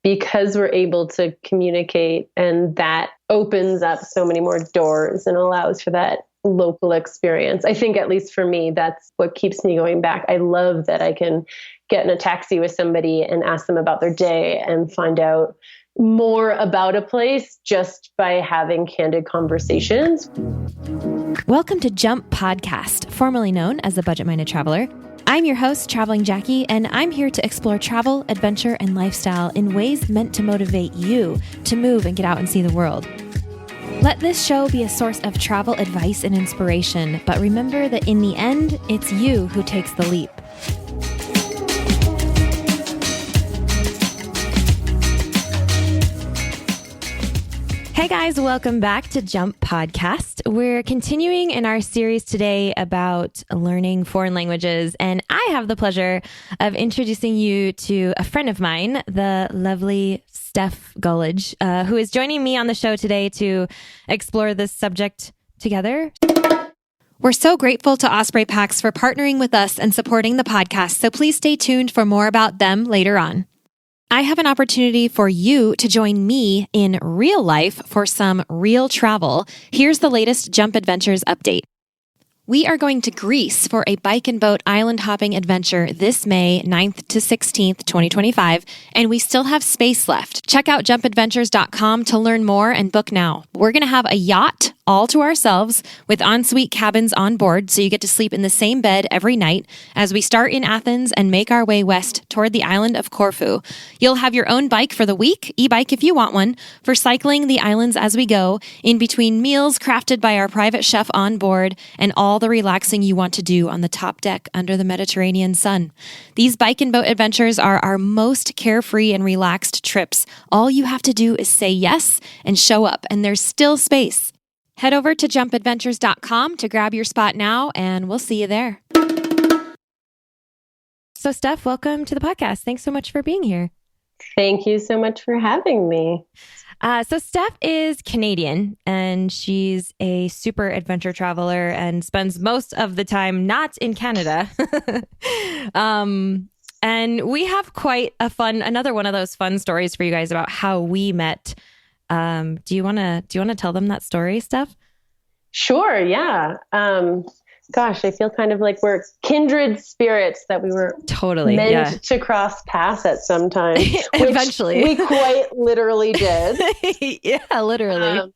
because we're able to communicate, and that opens up so many more doors and allows for that local experience. I think, at least for me, that's what keeps me going back. I love that I can get in a taxi with somebody and ask them about their day and find out more about a place just by having candid conversations. Welcome to Jump Podcast, formerly known as The Budget-Minded Traveler. I'm your host, Traveling Jackie, and I'm here to explore travel, adventure, and lifestyle in ways meant to motivate you to move and get out and see the world. Let this show be a source of travel advice and inspiration, but remember that in the end, it's you who takes the leap. Hey guys, welcome back to Jump Podcast. We're continuing in our series today about learning foreign languages, and I have the pleasure of introducing you to a friend of mine, the lovely Steph Gullidge, who is joining me on the show today to explore this subject together. We're so grateful to Osprey Packs for partnering with us and supporting the podcast, so please stay tuned for more about them later on. I have an opportunity for you to join me in real life for some real travel. Here's the latest Jump Adventures update. We are going to Greece for a bike and boat island hopping adventure this May 9th to 16th, 2025, and we still have space left. Check out jumpadventures.com to learn more and book now. We're going to have a yacht all to ourselves with ensuite cabins on board, so you get to sleep in the same bed every night as we start in Athens and make our way west toward the island of Corfu. You'll have your own bike for the week, e-bike if you want one, for cycling the islands as we go, in between meals crafted by our private chef on board, and all the relaxing you want to do on the top deck under the Mediterranean sun. These bike and boat adventures are our most carefree and relaxed trips. All you have to do is say yes and show up, and there's still space. Head over to jumpadventures.com to grab your spot now, and we'll see you there. So, Steph, welcome to the podcast. Thanks so much for being here. Thank you so much for having me. So Steph is Canadian, and she's a super adventure traveler and spends most of the time not in Canada. And we have quite another one of those fun stories for you guys about how we met. Do you want to tell them that story, Steph? Sure. Yeah. Gosh, I feel kind of like we're kindred spirits, that we were totally meant to cross paths at some time. Eventually. We quite literally did. Yeah, literally.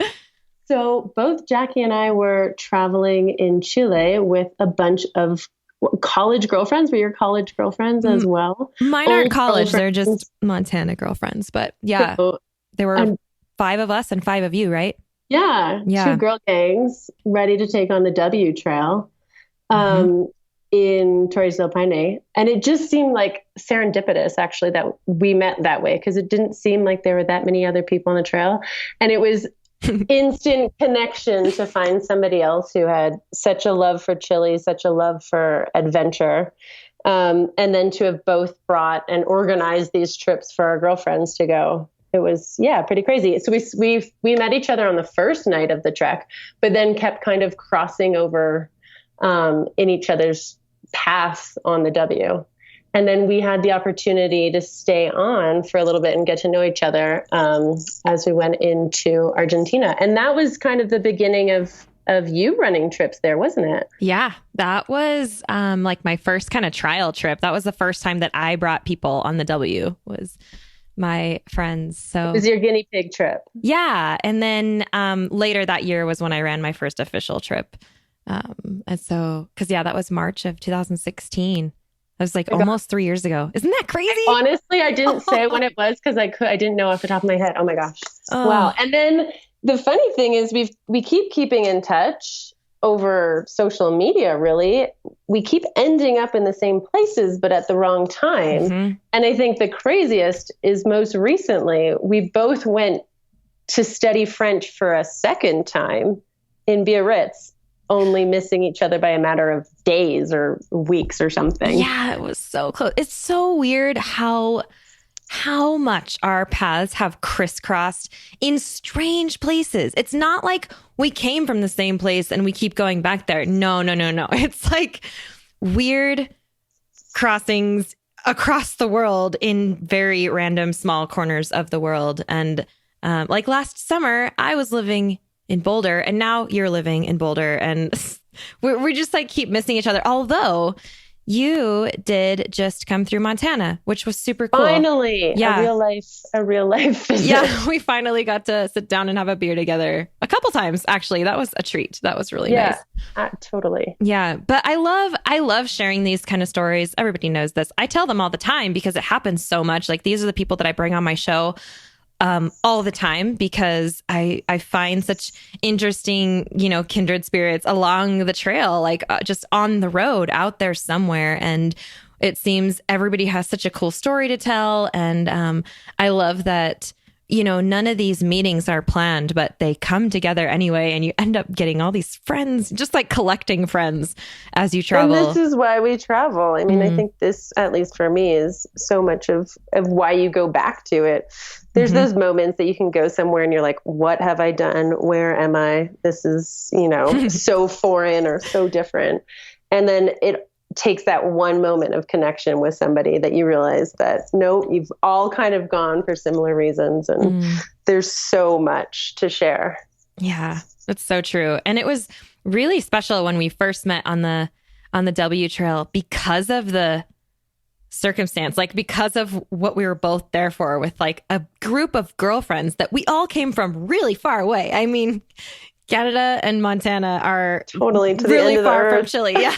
So both Jackie and I were traveling in Chile with a bunch of college girlfriends. Were your college girlfriends as well? Mine aren't college. They're just Montana girlfriends. But yeah, there were 5 of us and 5 of you, right? Yeah. 2 girl gangs ready to take on the W Trail. In Torres del Paine. And it just seemed like serendipitous, actually, that we met that way, because it didn't seem like there were that many other people on the trail. And it was instant connection to find somebody else who had such a love for Chile, such a love for adventure. And then to have both brought and organized these trips for our girlfriends to go. It was, pretty crazy. So we met each other on the first night of the trek, but then kept kind of crossing over in each other's paths on the W. And then we had the opportunity to stay on for a little bit and get to know each other as we went into Argentina. And that was kind of the beginning of you running trips there, wasn't it? Yeah, that was like my first kind of trial trip. That was the first time that I brought people on the W, was my friends. So it was your guinea pig trip. Yeah. And then later that year was when I ran my first official trip. And so, that was March of 2016. That was like almost 3 years ago. Isn't that crazy? Honestly, I didn't say when it was because I didn't know off the top of my head. Oh my gosh. Wow. And then the funny thing is we keep keeping in touch over social media, really. We keep ending up in the same places, but at the wrong time. Mm-hmm. And I think the craziest is most recently, we both went to study French for a second time in Biarritz, only missing each other by a matter of days or weeks or something. Yeah, it was so close. It's so weird how much our paths have crisscrossed in strange places. It's not like we came from the same place and we keep going back there. No. It's like weird crossings across the world in very random small corners of the world. And like last summer, I was living in Boulder, and now you're living in Boulder, and we just like keep missing each other. Although you did just come through Montana, which was super cool. Finally, yeah, a real life visit. Yeah, we finally got to sit down and have a beer together a couple times. Actually, that was a treat. That was really nice. Totally. Yeah, but I love sharing these kind of stories. Everybody knows this. I tell them all the time because it happens so much. Like, these are the people that I bring on my show all the time, because I find such interesting, kindred spirits along the trail, like just on the road out there somewhere. And it seems everybody has such a cool story to tell. And I love that, none of these meetings are planned, but they come together anyway. And you end up getting all these friends, just like collecting friends as you travel. And this is why we travel. I mean, I think this, at least for me, is so much of why you go back to it. There's those moments that you can go somewhere and you're like, what have I done? Where am I? This is, so foreign or so different. And then it takes that one moment of connection with somebody that you realize that, no, you've all kind of gone for similar reasons. And there's so much to share. Yeah, that's so true. And it was really special when we first met on the W Trail because of the circumstance, like because of what we were both there for, with like a group of girlfriends that we all came from really far away. I mean, Canada and Montana are totally to really the end far of the from Chile. Yeah.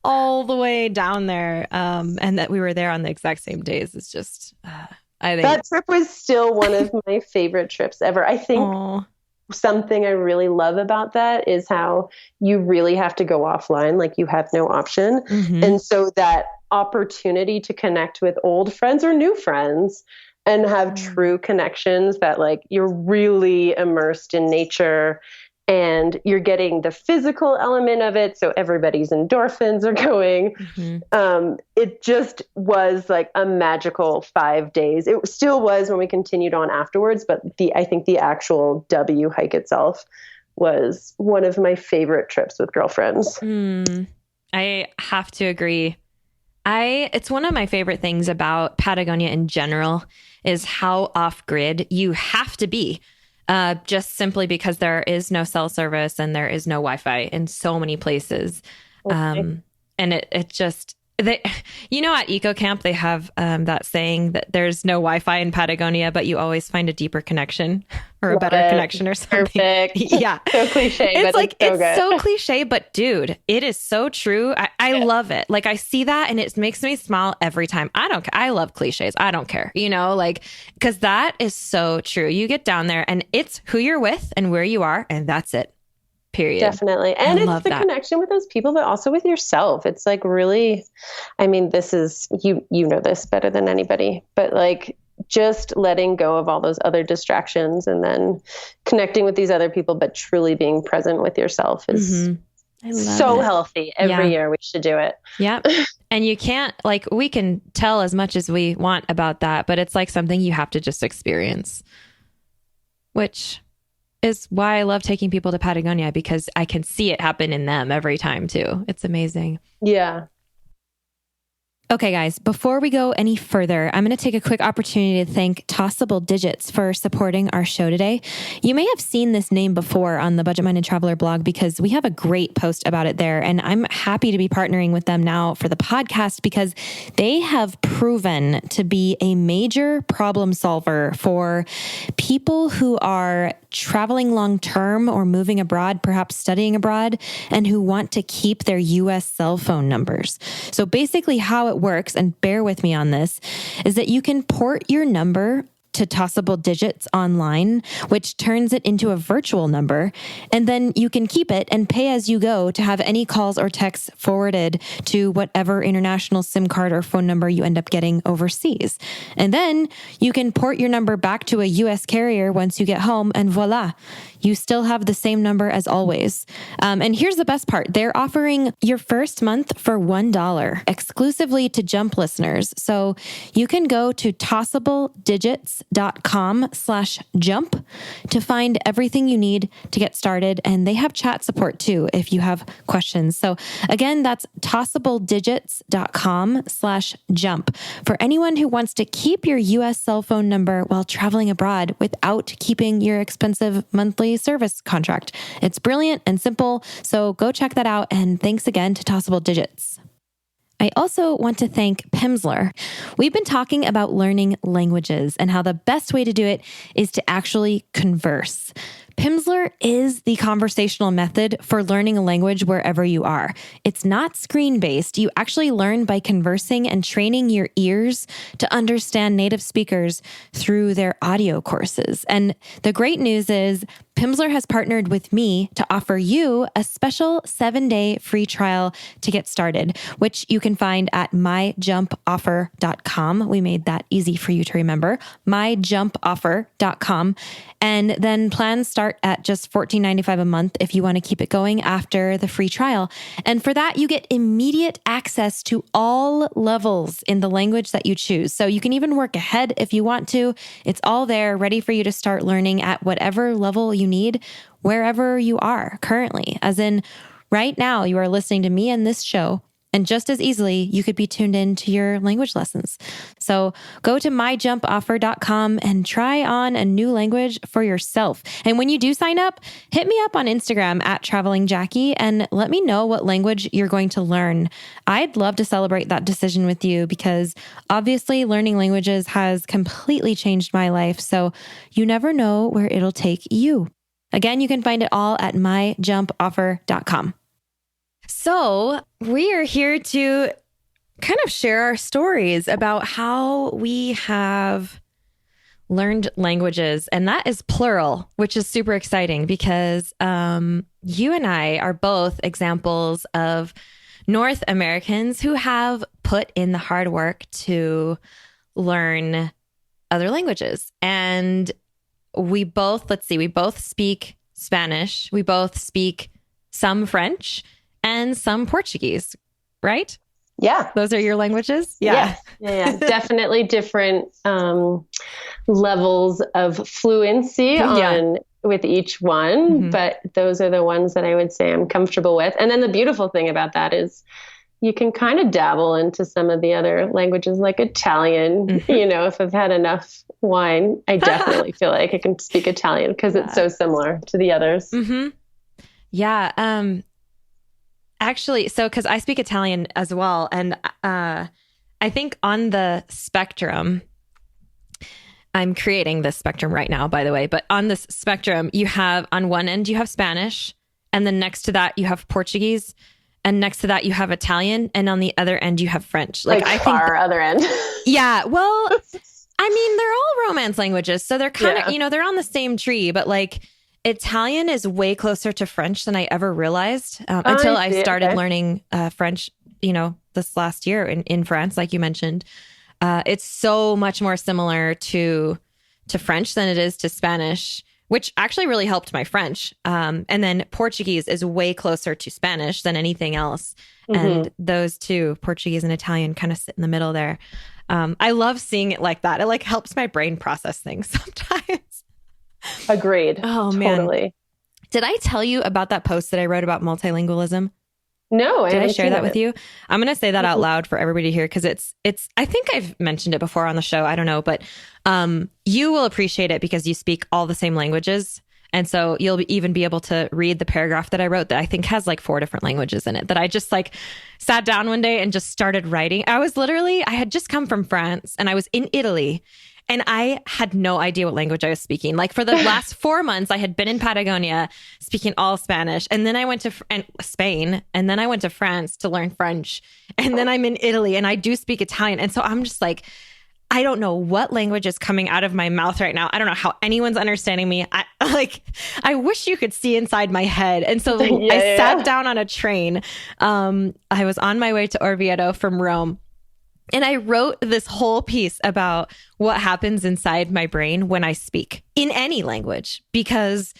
All the way down there. And that we were there on the exact same days is just, I think that trip was still one of my favorite trips ever. I think something I really love about that is how you really have to go offline. Like, you have no option. And so that opportunity to connect with old friends or new friends and have true connections, that like you're really immersed in nature and you're getting the physical element of it. So everybody's endorphins are going. It just was like a magical 5 days. It still was when we continued on afterwards, but I think the actual W hike itself was one of my favorite trips with girlfriends. I have to agree. It's one of my favorite things about Patagonia in general is how off-grid you have to be, just simply because there is no cell service and there is no Wi-Fi in so many places. And it just, at Eco Camp, they have that saying that there's no Wi-Fi in Patagonia, but you always find a deeper connection or a better connection or something. Perfect. Yeah. So cliche, it's so cliche, but dude, it is so true. I love it. Like, I see that and it makes me smile every time. I love cliches. I don't care, because that is so true. You get down there and it's who you're with and where you are, and that's it. Period. Definitely. And it's the connection with those people, but also with yourself. It's like really, I mean, this is, you know this better than anybody, but like just letting go of all those other distractions and then connecting with these other people, but truly being present with yourself is so healthy. Every year we should do it. Yeah. And you can't, like, we can tell as much as we want about that, but it's like something you have to just experience, which is why I love taking people to Patagonia, because I can see it happen in them every time too. It's amazing. Yeah. Okay, guys, before we go any further, I'm going to take a quick opportunity to thank Tossable Digits for supporting our show today. You may have seen this name before on the Budget Minded Traveler blog because we have a great post about it there. And I'm happy to be partnering with them now for the podcast because they have proven to be a major problem solver for people who are traveling long term or moving abroad, perhaps studying abroad, and who want to keep their US cell phone numbers. So basically how it works, and bear with me on this, is that you can port your number to Tossable Digits online, which turns it into a virtual number. And then you can keep it and pay as you go to have any calls or texts forwarded to whatever international SIM card or phone number you end up getting overseas. And then you can port your number back to a US carrier once you get home, and voila, you still have the same number as always. And here's the best part. They're offering your first month for $1 exclusively to Jump listeners. So you can go to tossabledigits.com tossabledigits.com/jump to find everything you need to get started. And they have chat support too if you have questions. So again, that's tossabledigits.com/jump for anyone who wants to keep your US cell phone number while traveling abroad without keeping your expensive monthly service contract. It's brilliant and simple. So go check that out. And thanks again to Tossable Digits. I also want to thank Pimsleur. We've been talking about learning languages and how the best way to do it is to actually converse. Pimsleur is the conversational method for learning a language wherever you are. It's not screen-based. You actually learn by conversing and training your ears to understand native speakers through their audio courses. And the great news is Pimsleur has partnered with me to offer you a special 7-day free trial to get started, which you can find at myjumpoffer.com. We made that easy for you to remember, myjumpoffer.com. And then plans start at just $14.95 a month if you want to keep it going after the free trial. And for that, you get immediate access to all levels in the language that you choose. So you can even work ahead if you want to. It's all there, ready for you to start learning at whatever level you need, wherever you are currently. As in, right now, you are listening to me and this show, and just as easily, you could be tuned in to your language lessons. So go to myjumpoffer.com and try on a new language for yourself. And when you do sign up, hit me up on Instagram at travelingjackie and let me know what language you're going to learn. I'd love to celebrate that decision with you because obviously learning languages has completely changed my life. So you never know where it'll take you. Again, you can find it all at myjumpoffer.com. So we are here to kind of share our stories about how we have learned languages. And that is plural, which is super exciting because you and I are both examples of North Americans who have put in the hard work to learn other languages. And we both speak Spanish. We both speak some French and some Portuguese, right? Yeah. Those are your languages? Yeah. Definitely different levels of fluency with each one, mm-hmm. but those are the ones that I would say I'm comfortable with. And then the beautiful thing about that is you can kind of dabble into some of the other languages like Italian. Mm-hmm. You know, if I've had enough wine, I definitely feel like I can speak Italian because it's so similar to the others. Mm-hmm. Yeah. Actually, so because I speak Italian as well, and I think on the spectrum, I'm creating this spectrum right now, by the way, but on this spectrum, you have on one end, you have Spanish, and then next to that, you have Portuguese, and next to that, you have Italian, and on the other end, you have French. Like I think other end. Yeah, well, I mean, they're all Romance languages, so they're kind of, they're on the same tree, but like, Italian is way closer to French than I ever realized until I started learning French, this last year in France, like you mentioned. It's so much more similar to French than it is to Spanish, which actually really helped my French. And then Portuguese is way closer to Spanish than anything else. Mm-hmm. And those two, Portuguese and Italian, kind of sit in the middle there. I love seeing it like that. It like helps my brain process things sometimes. Agreed. Oh, totally. Man. Did I tell you about that post that I wrote about multilingualism? No, Did I share that with you? I'm going to say that out loud for everybody to hear because it's. I think I've mentioned it before on the show. I don't know, but you will appreciate it because you speak all the same languages. And so you'll even be able to read the paragraph that I wrote that I think has like 4 different languages in it that I just like sat down one day and just started writing. I had just come from France and I was in Italy. And I had no idea what language I was speaking. Like for the last 4 months, I had been in Patagonia speaking all Spanish. And then I went to Spain. And then I went to France to learn French. And then I'm in Italy and I do speak Italian. And so I'm just like, I don't know what language is coming out of my mouth right now. I don't know how anyone's understanding me. I wish you could see inside my head. And so I sat down on a train. I was on my way to Orvieto from Rome. And I wrote this whole piece about what happens inside my brain when I speak in any language, because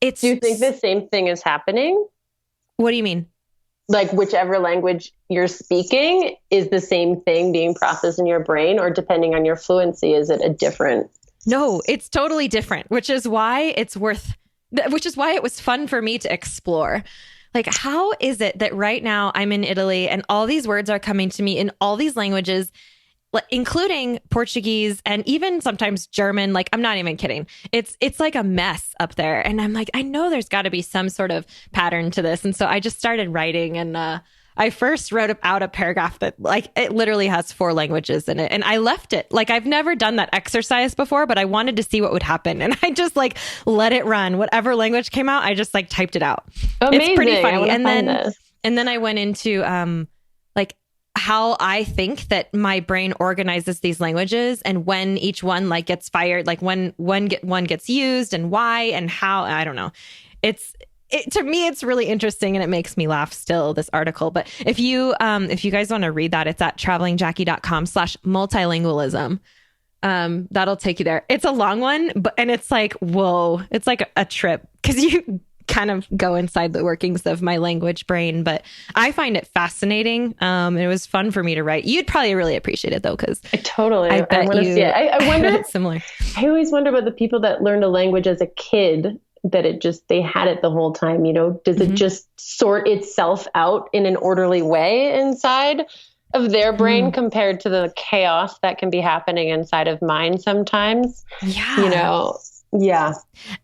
it's... Do you think the same thing is happening? What do you mean? Like whichever language you're speaking is the same thing being processed in your brain, or depending on your fluency, is it a different No, it's totally different, which is why it was fun for me to explore. Like, how is it that right now I'm in Italy and all these words are coming to me in all these languages, including Portuguese and even sometimes German? Like, I'm not even kidding. It's like a mess up there. And I'm like, I know there's got to be some sort of pattern to this. And so I just started writing, and I first wrote out a paragraph that like it literally has 4 languages in it. And I left it. Like, I've never done that exercise before, but I wanted to see what would happen. And I just like let it run. Whatever language came out, I just like typed it out. Amazing. It's pretty funny. And then I went into like how I think that my brain organizes these languages and when each one like gets fired, like when one gets used and why and how. I don't know. To me, it's really interesting and it makes me laugh still, this article. But if you guys want to read that, it's at travelingjackie.com/multilingualism. That'll take you there. It's a long one, and it's like, whoa, it's like a trip because you kind of go inside the workings of my language brain. But I find it fascinating. It was fun for me to write. You'd probably really appreciate it though, because I bet want to you. see it. I wonder. It's similar. I always wonder about the people that learned a language as a kid, that they had it the whole time, does it just sort itself out in an orderly way inside of their brain compared to the chaos that can be happening inside of mine sometimes? Yeah. Yeah.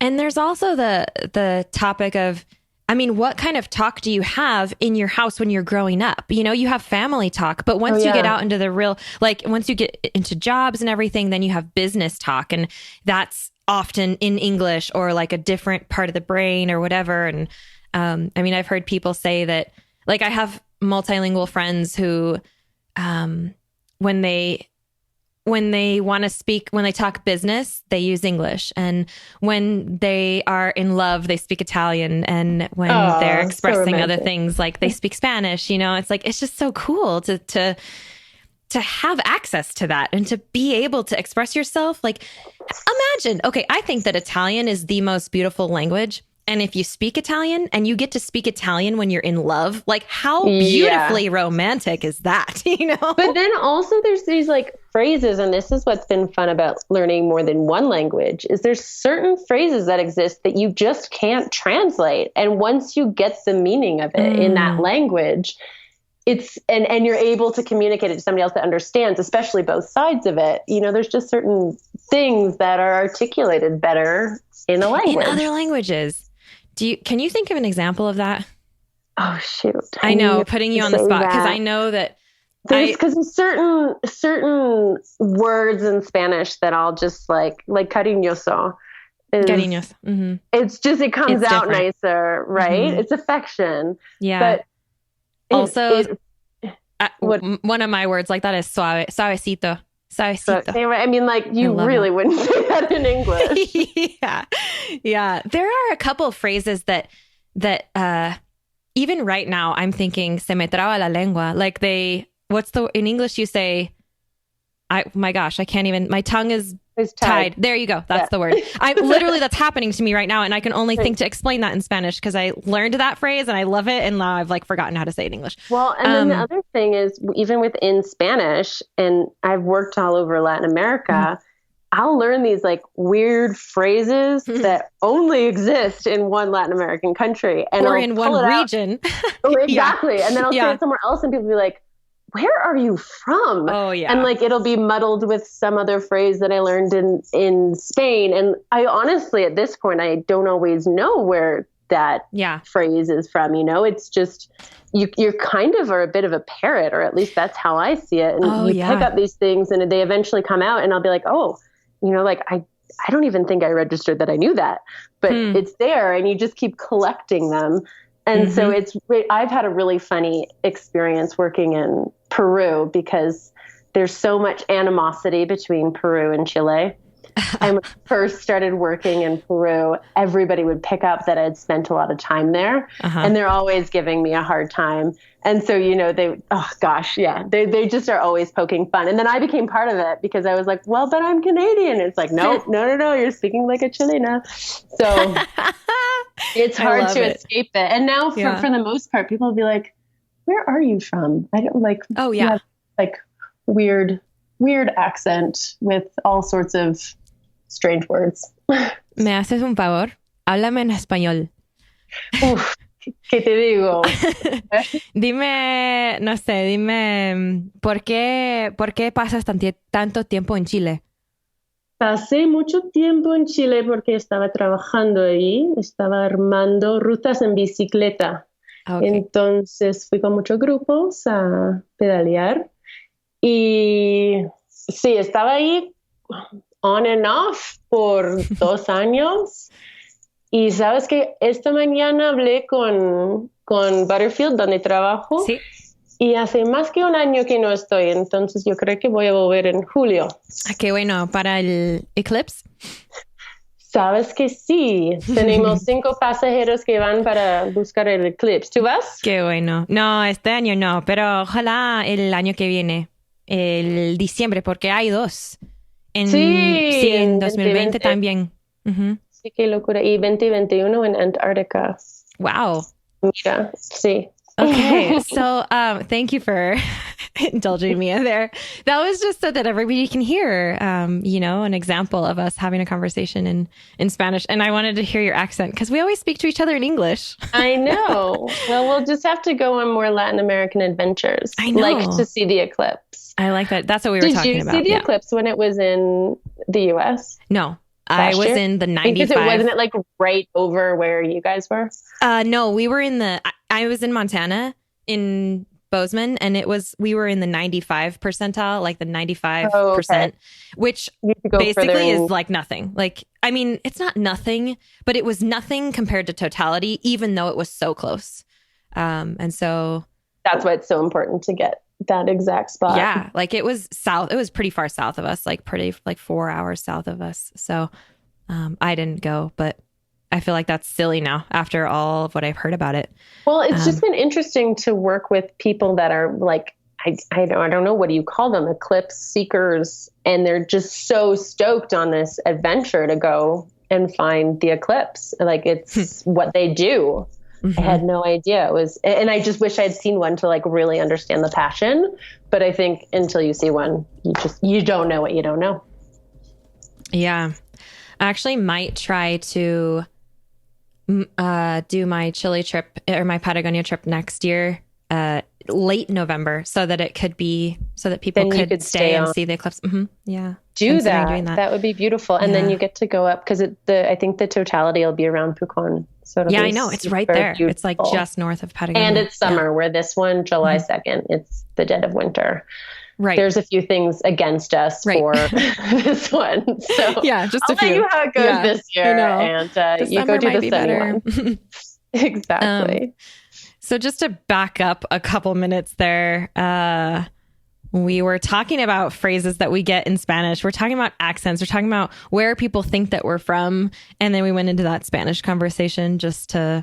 And there's also the topic of, I mean, what kind of talk do you have in your house when you're growing up? You have family talk, but once you get out into the real, like once you get into jobs and everything, then you have business talk. And that's often in English or like a different part of the brain or whatever. And I mean, I've heard people say that, like, I have multilingual friends who, when they want to speak, when they talk business, they use English. And when they are in love, they speak Italian. And when they're expressing other things, like they speak Spanish, it's like, it's just so cool to have access to that and to be able to express yourself. Like, imagine, okay, I think that Italian is the most beautiful language. And if you speak Italian and you get to speak Italian when you're in love, like how beautifully romantic is that, But then also there's these like phrases, and this is what's been fun about learning more than one language, is there's certain phrases that exist that you just can't translate. And once you get the meaning of it in that language, it's, and you're able to communicate it to somebody else that understands, especially both sides of it. There's just certain things that are articulated better in a language. In other languages. Can you think of an example of that? Oh, shoot. I know, putting you on the spot, because I know that because there's certain words in Spanish that I'll just like cariñoso. Cariñoso. Mm-hmm. It's just, it comes out different. Nicer, right? Mm-hmm. It's affection. Yeah. But also, one of my words like that is suavecito. Suavecito. I mean, like, you really wouldn't say that in English. Yeah. There are a couple of phrases that even right now I'm thinking se me traba la lengua. Like in English you say, my gosh, I can't even, my tongue is tied. There you go. That's the word. That's happening to me right now. And I can only think to explain that in Spanish because I learned that phrase and I love it. And now I've like forgotten how to say it in English. Well, and then the other thing is, even within Spanish, and I've worked all over Latin America, I'll learn these like weird phrases that only exist in one Latin American country. Or in one region. Exactly. And then I'll say it somewhere else and people will be like, where are you from? Oh, yeah. And like, it'll be muddled with some other phrase that I learned in Spain. And I honestly, at this point, I don't always know where that phrase is from. It's just, you're kind of are a bit of a parrot, or at least that's how I see it. And you pick up these things and they eventually come out and I'll be like, oh, like I don't even think I registered that I knew that, but it's there and you just keep collecting them. And so I've had a really funny experience working in Peru because there's so much animosity between Peru and Chile. And when I first started working in Peru, everybody would pick up that I'd spent a lot of time there and they're always giving me a hard time. And so, they just are always poking fun. And then I became part of it because I was like, well, but I'm Canadian. It's like, no, you're speaking like a Chilena. So it's hard to escape it. And now for the most part, people will be like, where are you from? I don't like, you have, like weird accent with all sorts of strange words. Me haces un favor. Háblame en español. Uf, ¿qué te digo? Dime, no sé, dime, ¿por qué pasas tanto tiempo en Chile? Pasé mucho tiempo en Chile porque estaba trabajando ahí, estaba armando rutas en bicicleta. Ah, ok. Entonces fui con muchos grupos a pedalear y sí, estaba ahí on and off por 2 años. Y sabes que esta mañana hablé con Butterfield, donde trabajo, Sí. y hace más que un año que no estoy, entonces yo creo que voy a volver en julio. Ah, qué bueno, para el eclipse. Sabes que sí, tenemos 5 pasajeros que van para buscar el eclipse. ¿Tú vas? Qué bueno. No, este año no, pero ojalá el año que viene, el diciembre, porque hay dos. Sí, Sí, en en 2020 2020. también. Ujú. Sí, qué locura. Y 2021 en Antártica. Wow. Mira, sí. Okay, so thank you for indulging me there. That was just so that everybody can hear, an example of us having a conversation in Spanish. And I wanted to hear your accent because we always speak to each other in English. I know. Well, we'll just have to go on more Latin American adventures. I know. Like to see the eclipse. I like that. That's what we were talking Did you about. see the eclipse when it was in the US? No, I was year? in the Because 95. wasn't it like right over where you guys were? No, we were I was in Montana in Bozeman, and we were in the 95 percentile, like the 95%, okay. which You have to go basically further is like nothing. Like, I mean, it's not nothing, but it was nothing compared to totality, even though it was so close. And so that's why it's so important to get that exact spot. yeah, like it was pretty far south of us, like 4 hours south of us. So I didn't go, but I feel like that's silly now after all of what I've heard about it. Well, it's just been interesting to work with people that are like, I don't know, what do you call them? Eclipse seekers. And they're just so stoked on this adventure to go and find the eclipse. Like it's what they do. Mm-hmm. I had no idea. It was, and I just wish I had seen one to like really understand the passion. But I think until you see one, you don't know what you don't know. Yeah. I actually might try to do my Chile trip or my Patagonia trip next year, late November, so that people could stay and see the eclipse. Mm-hmm. Yeah. Doing that. That would be beautiful. And then you get to go up because I think the totality will be around Pucón. So yeah, I know. It's right there. Beautiful. It's like just north of Patagonia. And it's summer, where this one, July 2nd, it's the dead of winter. Right. There's a few things against us for this one. So yeah, just I'll a few. let you how it goes this year. And you go do the sunny one. Exactly. So just to back up a couple minutes there, we were talking about phrases that we get in Spanish. We're talking about accents. We're talking about where people think that we're from. And then we went into that Spanish conversation just to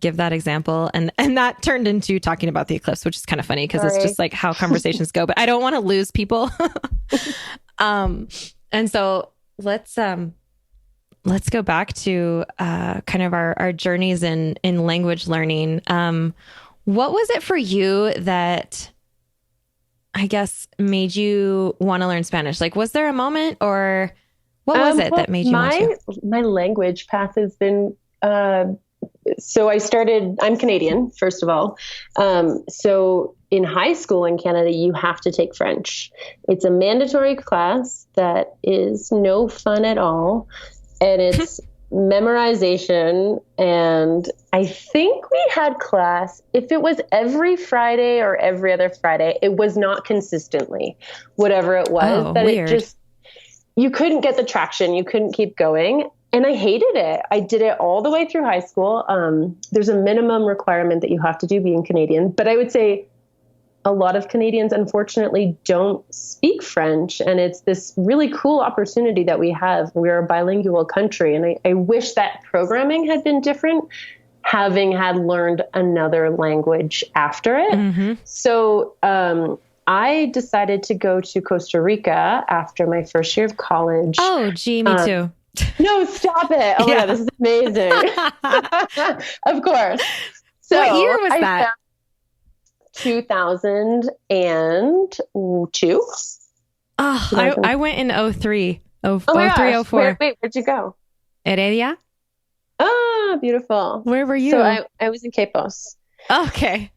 give that example. And that turned into talking about the eclipse, which is kind of funny because it's just like how conversations go. But I don't want to lose people. And so let's go back to kind of our journeys in language learning. What was it for you that I guess made you want to learn Spanish? Like, was there a moment, or what was it that made you want to? My language path has been, so I'm Canadian, first of all. So in high school in Canada, you have to take French. It's a mandatory class that is no fun at all. And it's memorization. And I think we had class, if it was every Friday or every other Friday, it was not consistently, whatever it was. Oh, that weird. It just, you couldn't get the traction. You couldn't keep going. And I hated it. I did it all the way through high school. There's a minimum requirement that you have to do being Canadian. But I would say a lot of Canadians, unfortunately, don't speak French. And it's this really cool opportunity that we have. We're a bilingual country. And I wish that programming had been different, having had learned another language after it. Mm-hmm. So I decided to go to Costa Rica after my first year of college. Oh, gee, me too. No, stop it. Oh, yeah, this is amazing. Of course. So what year was that? 2002. Oh, I went in 2003. Oh my gosh. 0304. Where'd you go? Heredia? Ah, beautiful. Where were you? So I was in Capos. Okay.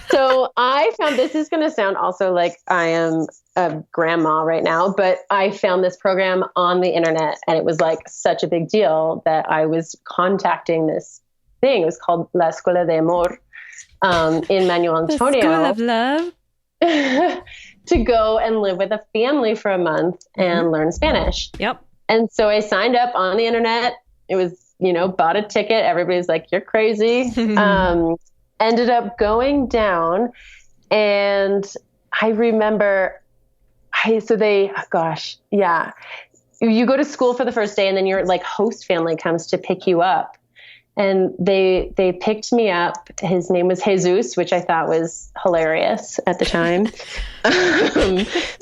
So I found, this is going to sound also like I am a grandma right now, but I found this program on the internet and it was like such a big deal that I was contacting this thing. It was called La Escuela de Amor in Manuel Antonio. The School of Love. To go and live with a family for a month and learn Spanish. Yep. And so I signed up on the internet. It was, bought a ticket. Everybody's like, you're crazy. Ended up going down. And I remember, you go to school for the first day and then your like host family comes to pick you up. And they picked me up. His name was Jesus, which I thought was hilarious at the time.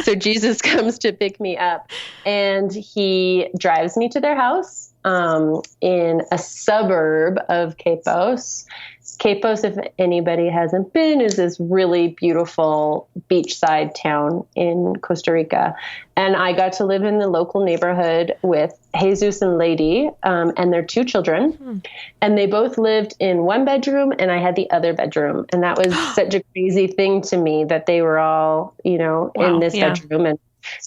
So Jesus comes to pick me up and he drives me to their house in a suburb of Capos. Capos, if anybody hasn't been, is this really beautiful beachside town in Costa Rica. And I got to live in the local neighborhood with Jesus and Lady and their two children. And they both lived in one bedroom and I had the other bedroom. And that was such a crazy thing to me that they were all, in this bedroom. And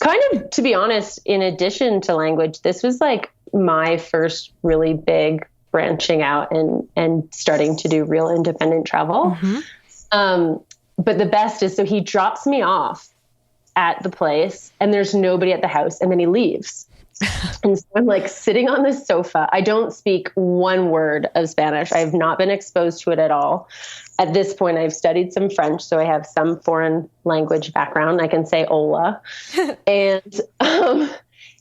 kind of, to be honest, in addition to language, this was like my first really big branching out and starting to do real independent travel. But the best is, so he drops me off at the place and there's nobody at the house and then he leaves. And so I'm like sitting on this sofa. I don't speak one word of Spanish. I have not been exposed to it at all. At this point, I've studied some French, so I have some foreign language background. I can say hola. And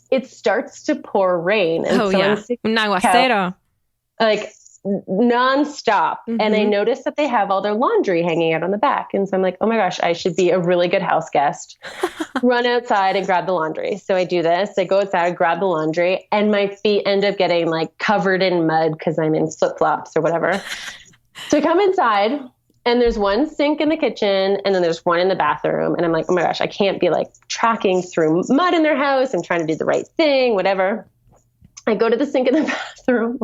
it starts to pour rain. And I'm un aguacero. Like nonstop. And I noticed that they have all their laundry hanging out on the back. And so I'm like, oh my gosh, I should be a really good house guest. Run outside and grab the laundry. So I do this. I go outside, grab the laundry, and my feet end up getting like covered in mud because I'm in flip-flops or whatever. So I come inside and there's one sink in the kitchen and then there's one in the bathroom. And I'm like, oh my gosh, I can't be like tracking through mud in their house and trying to do the right thing, whatever. I go to the sink in the bathroom.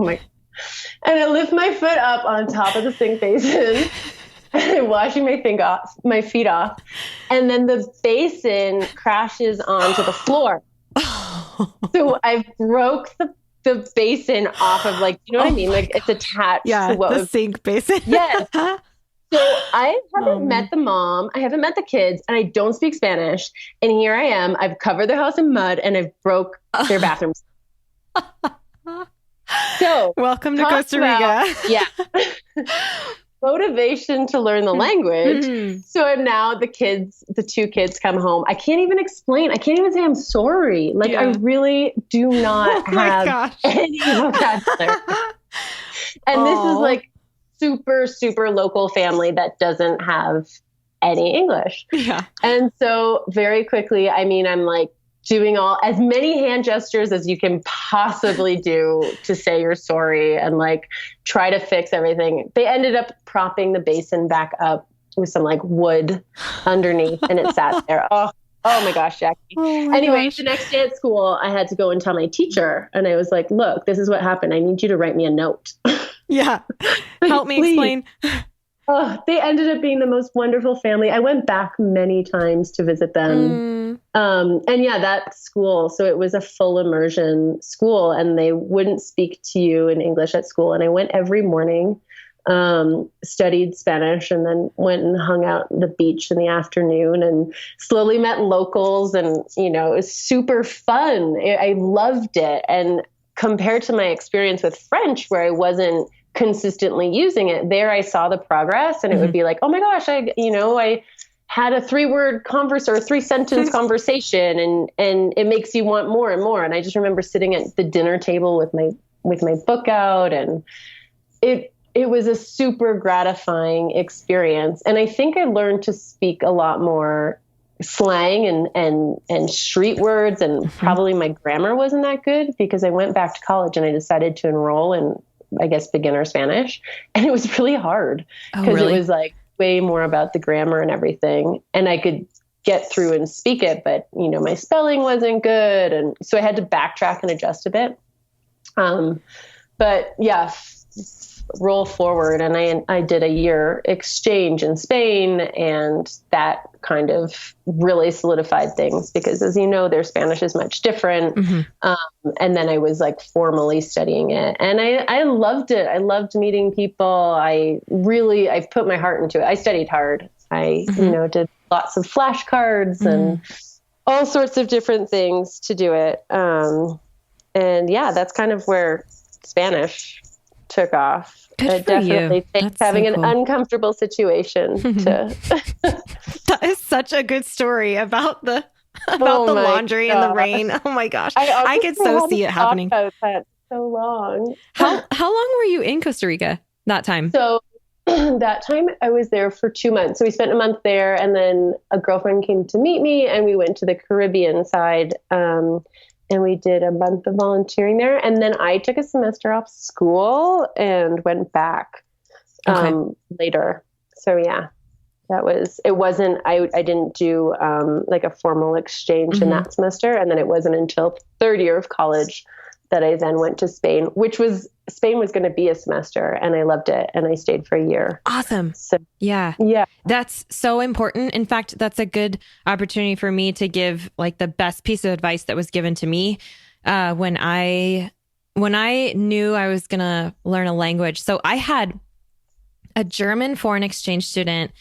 And I lift my foot up on top of the sink basin and I'm washing my feet off. And then the basin crashes onto the floor. So I broke the basin off of like, you know what I mean? Like it's attached to what the sink basin. Yes. So I haven't met the mom. I haven't met the kids and I don't speak Spanish. And here I am. I've covered their house in mud and I've broke their bathrooms. So welcome to Costa Rica. Motivation to learn the language. So now the two kids come home. I can't even explain. I can't even say I'm sorry. Like I really do not have any vocabulary. And this is like super, super local family that doesn't have any English. And so very quickly, I'm like, doing as many hand gestures as you can possibly do to say you're sorry and like try to fix everything. They ended up propping the basin back up with some like wood underneath and it sat there. Oh my gosh, Jackie. Anyway, the next day at school, I had to go and tell my teacher and I was like, look, this is what happened. I need you to write me a note. Help me explain. Oh, they ended up being the most wonderful family. I went back many times to visit them. That school. So it was a full immersion school and they wouldn't speak to you in English at school. And I went every morning, studied Spanish and then went and hung out at the beach in the afternoon and slowly met locals. And, it was super fun. I loved it. And compared to my experience with French, where I wasn't consistently using it, there I saw the progress and it would be like, oh my gosh, I had a 3-sentence conversation and it makes you want more and more. And I just remember sitting at the dinner table with my book out and it was a super gratifying experience. And I think I learned to speak a lot more slang and street words and probably my grammar wasn't that good because I went back to college and I decided to enroll in I guess beginner Spanish. And it was really hard because it was like way more about the grammar and everything. And I could get through and speak it, but my spelling wasn't good. And so I had to backtrack and adjust a bit. But yeah, roll forward. And I did a year exchange in Spain, and that kind of really solidified things because, as you know, their Spanish is much different. And then I was like formally studying it, and I loved it. I loved meeting people. I put my heart into it. I studied hard. I, did lots of flashcards and all sorts of different things to do it. And yeah, that's kind of where Spanish took off. It definitely takes having an uncomfortable situation to. That is such a good story about the laundry and the rain. Oh my gosh, I could so see it happening. About that so long. How long were you in Costa Rica that time? So that time I was there for 2 months. So we spent a month there, and then a girlfriend came to meet me, and we went to the Caribbean side. And we did a month of volunteering there. And then I took a semester off school and went back later. So yeah, I didn't do like a formal exchange in that semester. And then it wasn't until third year of college that I then went to Spain, Spain was going to be a semester, and I loved it. And I stayed for a year. Awesome. So, yeah. That's so important. In fact, that's a good opportunity for me to give like the best piece of advice that was given to me when I knew I was going to learn a language. So I had a German foreign exchange student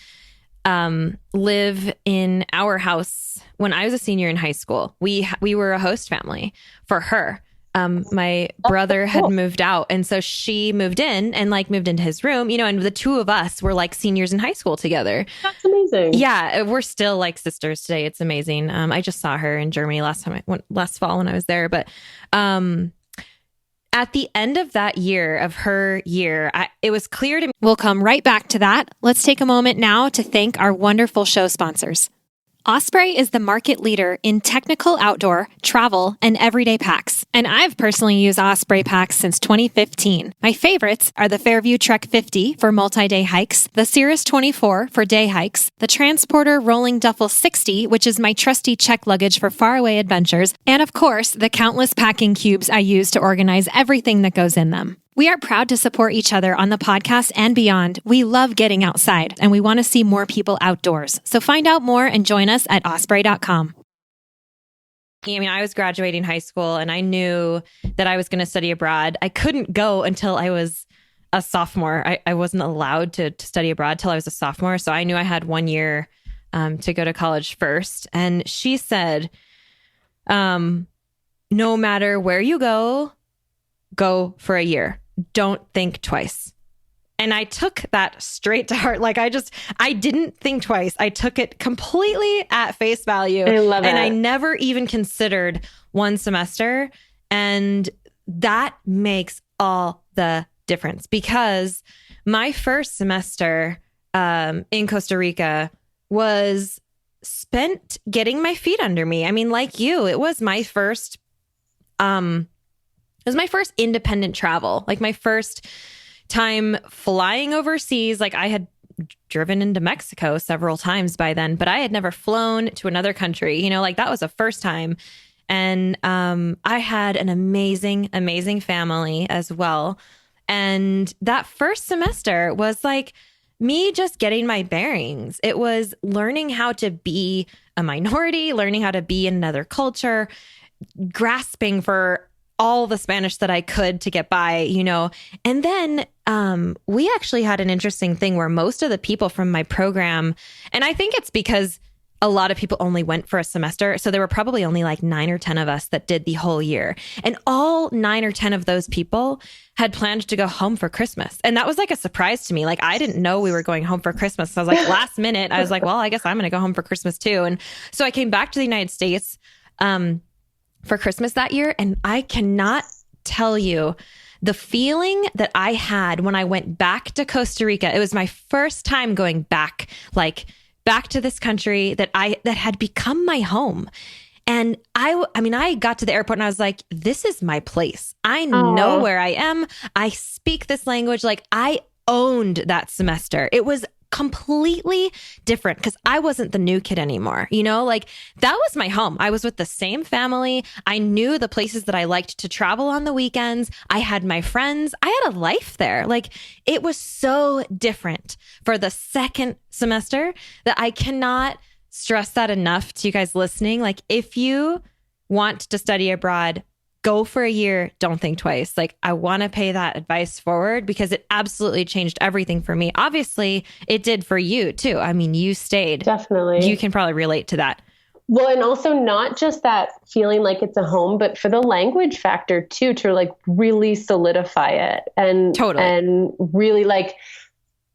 live in our house when I was a senior in high school. We were a host family for her. My brother had moved out, and so she moved in and like moved into his room, and the two of us were like seniors in high school together. That's amazing. Yeah, we're still like sisters today. It's amazing. I just saw her in Germany last fall when I was there. But at the end of that year, of her year, it was clear to me. We'll come right back to that. Let's take a moment now to thank our wonderful show sponsors. Osprey is the market leader in technical outdoor, travel, and everyday packs. And I've personally used Osprey packs since 2015. My favorites are the Fairview Trek 50 for multi-day hikes, the Cirrus 24 for day hikes, the Transporter Rolling Duffel 60, which is my trusty check luggage for faraway adventures, and of course, the countless packing cubes I use to organize everything that goes in them. We are proud to support each other on the podcast and beyond. We love getting outside, and we want to see more people outdoors. So find out more and join us at osprey.com. I mean, I was graduating high school, and I knew that I was going to study abroad. I couldn't go until I was a sophomore. I wasn't allowed to study abroad till I was a sophomore. So I knew I had 1 year to go to college first. And she said, no matter where you go for a year. Don't think twice. And I took that straight to heart. Like I didn't think twice. I took it completely at face value. I love it. And I never even considered one semester. And that makes all the difference, because my first semester in Costa Rica was spent getting my feet under me. I mean, like you, it was my first independent travel, like my first time flying overseas. Like I had driven into Mexico several times by then, but I had never flown to another country, like that was the first time. And I had an amazing, amazing family as well. And that first semester was like me just getting my bearings. It was learning how to be a minority, learning how to be in another culture, grasping for all the Spanish that I could to get by, And then we actually had an interesting thing where most of the people from my program, and I think it's because a lot of people only went for a semester. So there were probably only like 9 or 10 of us that did the whole year. And all 9 or 10 of those people had planned to go home for Christmas. And that was like a surprise to me. Like I didn't know we were going home for Christmas. So I was like, last minute, I was like, well, I guess I'm going to go home for Christmas too. And so I came back to the United States for Christmas that year. And I cannot tell you the feeling that I had when I went back to Costa Rica. It was my first time going back, back to this country that had become my home. And I got to the airport and I was like, this is my place. I know where I am. I speak this language. Like I owned that semester. It was completely different because I wasn't the new kid anymore. Like that was my home. I was with the same family. I knew the places that I liked to travel on the weekends. I had my friends. I had a life there. Like it was so different for the second semester that I cannot stress that enough to you guys listening. Like if you want to study abroad, go for a year. Don't think twice. Like I want to pay that advice forward because it absolutely changed everything for me. Obviously, it did for you too. I mean, you stayed. Definitely. You can probably relate to that. Well, and also not just that feeling like it's a home, but for the language factor too, to like really solidify it and totally. And really like,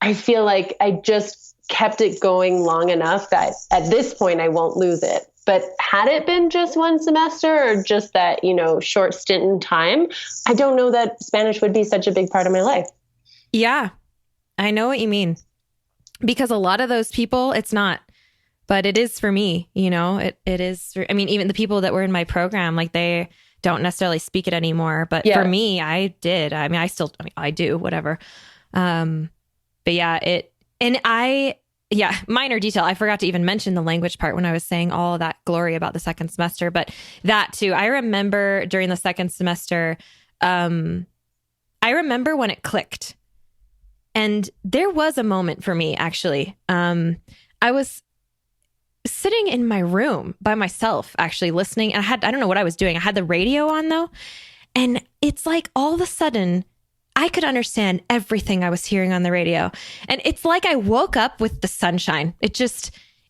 I feel like I just kept it going long enough that at this point I won't lose it. But had it been just one semester or just that, short stint in time, I don't know that Spanish would be such a big part of my life. Yeah, I know what you mean. Because a lot of those people, it's not. But it is for me, it is. I mean, even the people that were in my program, like they don't necessarily speak it anymore. But for me, I did. I mean, I do, whatever. But yeah, minor detail. I forgot to even mention the language part when I was saying all of that glory about the second semester. But that too, I remember during the second semester, I remember when it clicked. And there was a moment for me, actually. I was sitting in my room by myself, actually listening. And I don't know what I was doing. I had the radio on though. And it's like all of a sudden, I could understand everything I was hearing on the radio. And it's like I woke up with the sunshine.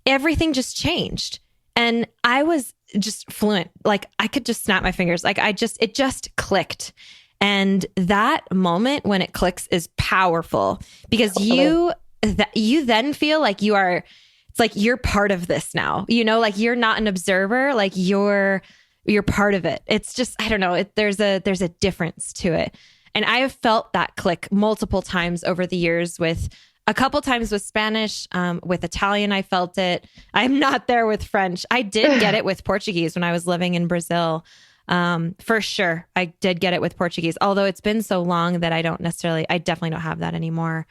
Everything just changed. And I was just fluent. Like I could just snap my fingers. Like it just clicked. And that moment when it clicks is powerful because you then feel like it's like you're part of this now, like you're not an observer, like you're part of it. It's just, I don't know. There's a difference to it. And I have felt that click multiple times over the years with a couple times with Spanish, with Italian, I felt it. I'm not there with French. I did get it with Portuguese when I was living in Brazil. For sure. I did get it with Portuguese, although it's been so long that I definitely don't have that anymore.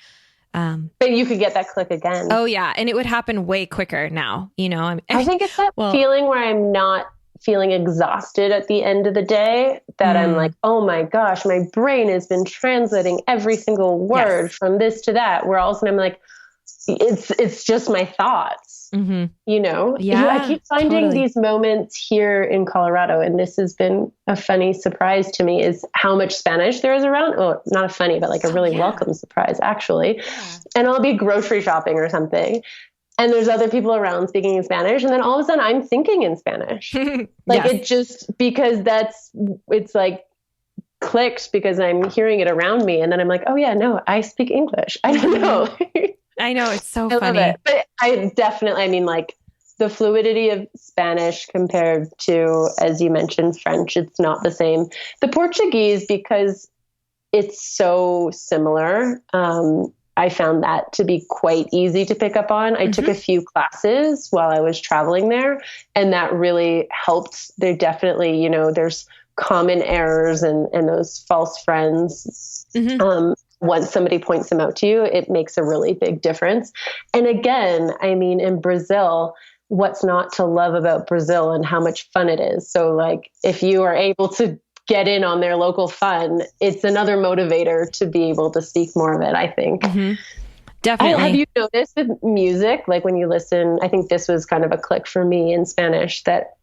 But you could get that click again. Oh yeah. And it would happen way quicker now, I think it's that feeling where I'm not feeling exhausted at the end of the day that I'm like, oh my gosh, my brain has been translating every single word from this to that, where all of a sudden I'm like, it's just my thoughts, Yeah, I keep finding these moments here in Colorado. And this has been a funny surprise to me is how much Spanish there is around. Oh, not a funny, but like a really welcome surprise actually. Yeah. And I'll be grocery shopping or something. And there's other people around speaking in Spanish. And then all of a sudden I'm thinking in Spanish. Like it just, because it's like clicked because I'm hearing it around me. And then I'm like, oh yeah, no, I speak English. I don't know. I know. It's so I funny. love it. But I mean, like the fluidity of Spanish compared to, as you mentioned, French, it's not the same. The Portuguese, because it's so similar, I found that to be quite easy to pick up on. I took a few classes while I was traveling there, and that really helped. There definitely, there's common errors and those false friends. Once somebody points them out to you, it makes a really big difference. And again, I mean, in Brazil, what's not to love about Brazil and how much fun it is. So like, if you are able to get in on their local fun, it's another motivator to be able to speak more of it, I think. Definitely. Have you noticed with music, like when you listen, I think this was kind of a click for me in Spanish that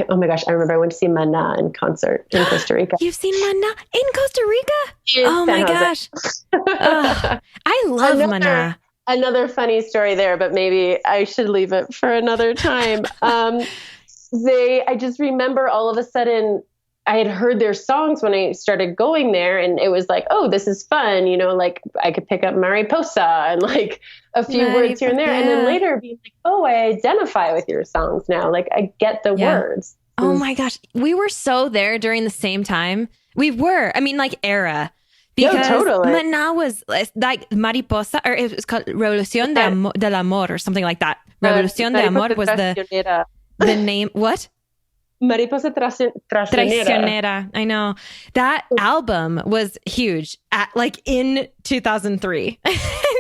oh my gosh, I remember I went to see Mana in concert in Costa Rica. You've seen Mana in Costa Rica? Oh my gosh. I love Mana. Another funny story there, but maybe I should leave it for another time. I just remember all of a sudden I had heard their songs when I started going there, and it was like, oh, this is fun. Like I could pick up Mariposa and like a few words here and there. And then later being like, oh, I identify with your songs now. Like I get the words. Oh my gosh. We were so there during the same time. We were, I mean, like era. Because totally. Mana was like Mariposa, or it was called Revolución del Amor or something like that. Revolución de Amor was the name. What? Mariposa Traicionera. I know. That album was huge in 2003.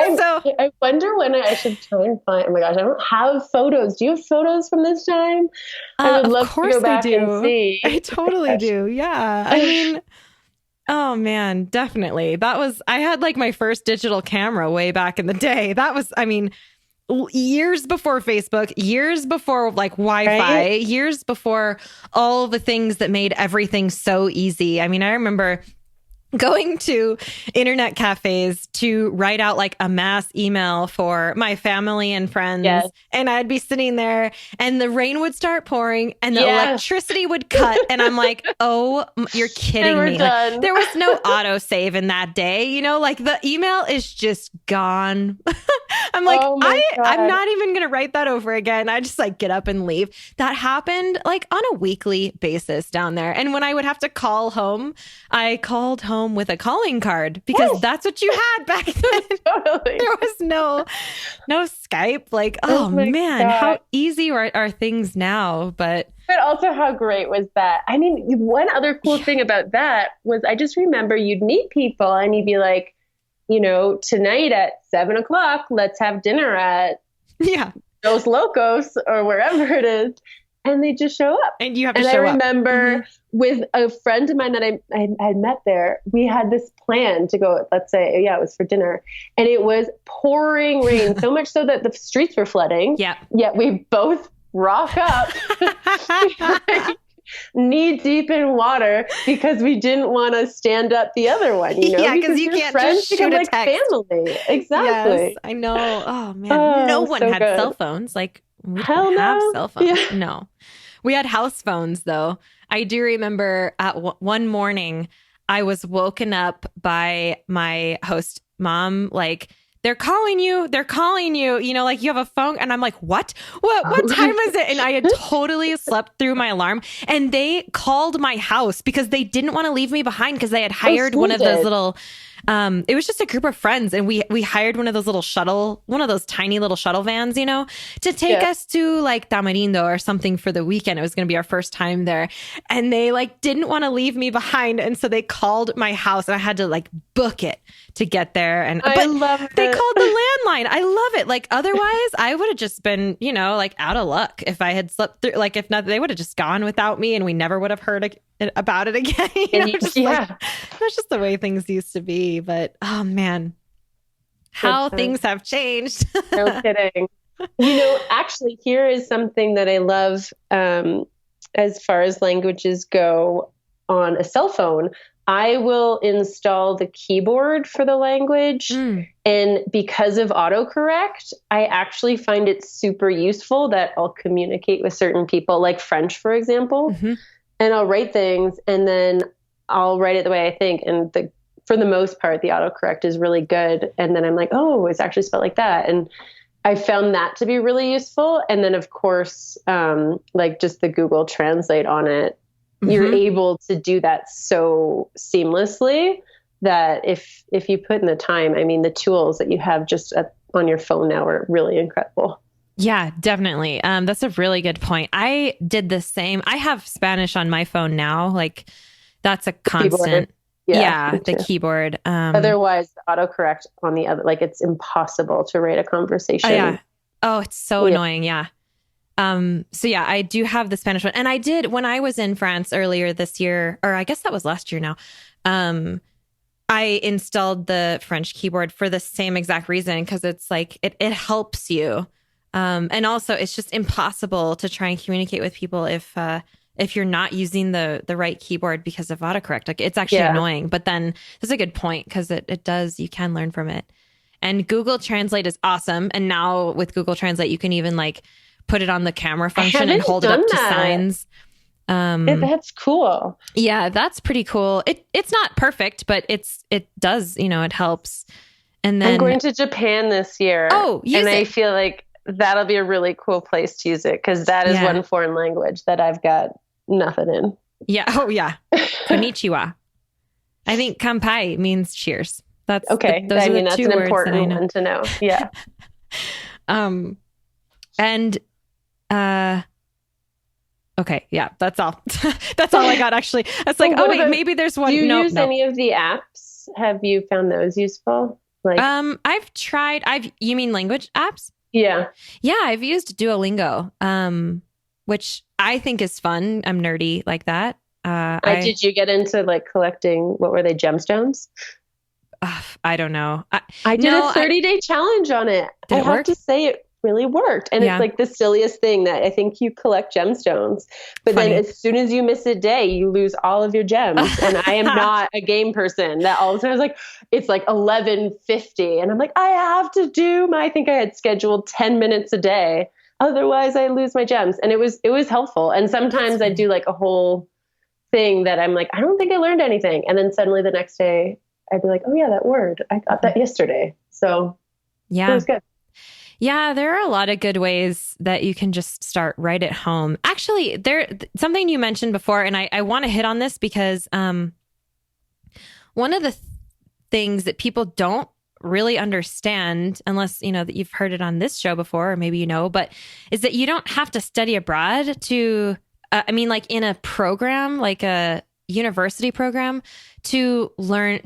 I wonder when I should try and find. Oh my gosh, I don't have photos. Do you have photos from this time? I would love to go back and see. I totally do. Yeah. I mean, oh man, definitely. I had like my first digital camera way back in the day. That was, I mean, years before Facebook, years before like Wi-Fi, right? Years before all the things that made everything so easy. I mean, I remember going to internet cafes to write out like a mass email for my family and friends. Yes. And I'd be sitting there and the rain would start pouring and the electricity would cut. And I'm like, oh, you're kidding me. Like, there was no autosave in that day. You know, like the email is just gone. I'm like, I'm not even going to write that over again. I just like get up and leave. That happened like on a weekly basis down there. And when I would have to call home, I called home with a calling card because that's what you had back then. Totally. There was no Skype. Like, oh man, God. How easy are things now? But also how great was that? I mean, one other cool thing about that was I just remember you'd meet people and you'd be like, you know, tonight at 7:00, let's have dinner at Dos Locos or wherever it is. And they just show up. And you have to show up. And I remember with a friend of mine that I had met there, we had this plan to go, let's say, it was for dinner. And it was pouring rain, so much so that the streets were flooding. Yeah. Yet we both rock up knee deep in water because we didn't want to stand up the other one, you know? Yeah, because you can't just shoot a text. Family. Exactly. Yes, I know. Oh, man. No one had cell phones. Like, we didn't have cell phones. Yeah. No. We had house phones, though. I do remember at one morning, I was woken up by my host mom, like, they're calling you, you know, like you have a phone. And I'm like, what time is it? And I had totally slept through my alarm and they called my house because they didn't want to leave me behind because they had hired one of those little, it was just a group of friends and we hired one of those tiny little shuttle vans, you know, to take us to like Tamarindo or something for the weekend. It was going to be our first time there. And they like didn't want to leave me behind. And so they called my house and I had to like book it to get there. And I love it. They called the landline. I love it. Like otherwise I would have just been, you know, like out of luck if I had slept through, like if not, they would have just gone without me and we never would have heard about it again. Like, that's just the way things used to be. But oh man, how things have changed. No kidding. You know, actually, here is something that I love as far as languages go on a cell phone. I will install the keyboard for the language. And because of autocorrect, I actually find it super useful that I'll communicate with certain people, like French, for example. And I'll write things and then I'll write it the way I think. And for the most part, the autocorrect is really good. And then I'm like, oh, it's actually spelled like that. And I found that to be really useful. And then, of course, like just the Google Translate on it, you're able to do that so seamlessly that if you put in the time, I mean, the tools that you have just on your phone now are really incredible. Yeah, definitely. That's a really good point. I did the same. I have Spanish on my phone now. Like that's a constant. Yeah, the keyboard. Otherwise, autocorrect on the other, like it's impossible to write a conversation. Oh, it's so annoying. Yeah. So yeah, I do have the Spanish one. And I did when I was in France earlier this year, or I guess that was last year now. I installed the French keyboard for the same exact reason, because it's like it helps you. And also it's just impossible to try and communicate with people if you're not using the right keyboard because of autocorrect. Like it's actually annoying, but then that's a good point because it does, you can learn from it. And Google Translate is awesome. And now with Google Translate, you can even like put it on the camera function and hold it up to signs. That's cool. Yeah, that's pretty cool. It's not perfect, but it does, it helps. And then I'm going to Japan this year. I feel like that'll be a really cool place to use it because that is one foreign language that I've got nothing in. Yeah. Oh yeah. Konnichiwa. I think kampai means cheers. That's okay. That's an important one to know. Yeah. Okay. Yeah. That's all. That's all I got actually. It's like, maybe there's one. Do you use any of the apps? Have you found those useful? Like, you mean language apps? yeah. Yeah, I've used Duolingo, which I think is fun. I'm nerdy like that. Did you get into like collecting, what were they, gemstones? I don't know. I did a 30-day challenge on it. Did it work? I have to say it really worked. And Yeah. it's like the silliest thing that I think you collect gemstones, but Funny. then as soon as you miss a day, you lose all of your gems. And I am not a game person that all of a sudden I was like, it's like 11:50. And I'm like, I have to I think I had scheduled 10 minutes a day. Otherwise I lose my gems. And it was helpful. And sometimes I do like a whole thing that I'm like, I don't think I learned anything. And then suddenly the next day I'd be like, oh yeah, that word, I got that yesterday. So yeah, it was good. Yeah, there are a lot of good ways that you can just start right at home. Actually, something you mentioned before, and I want to hit on this because one of the things that people don't really understand, unless that you've heard it on this show before, or maybe but is that you don't have to study abroad to, like in a program, like a university program, to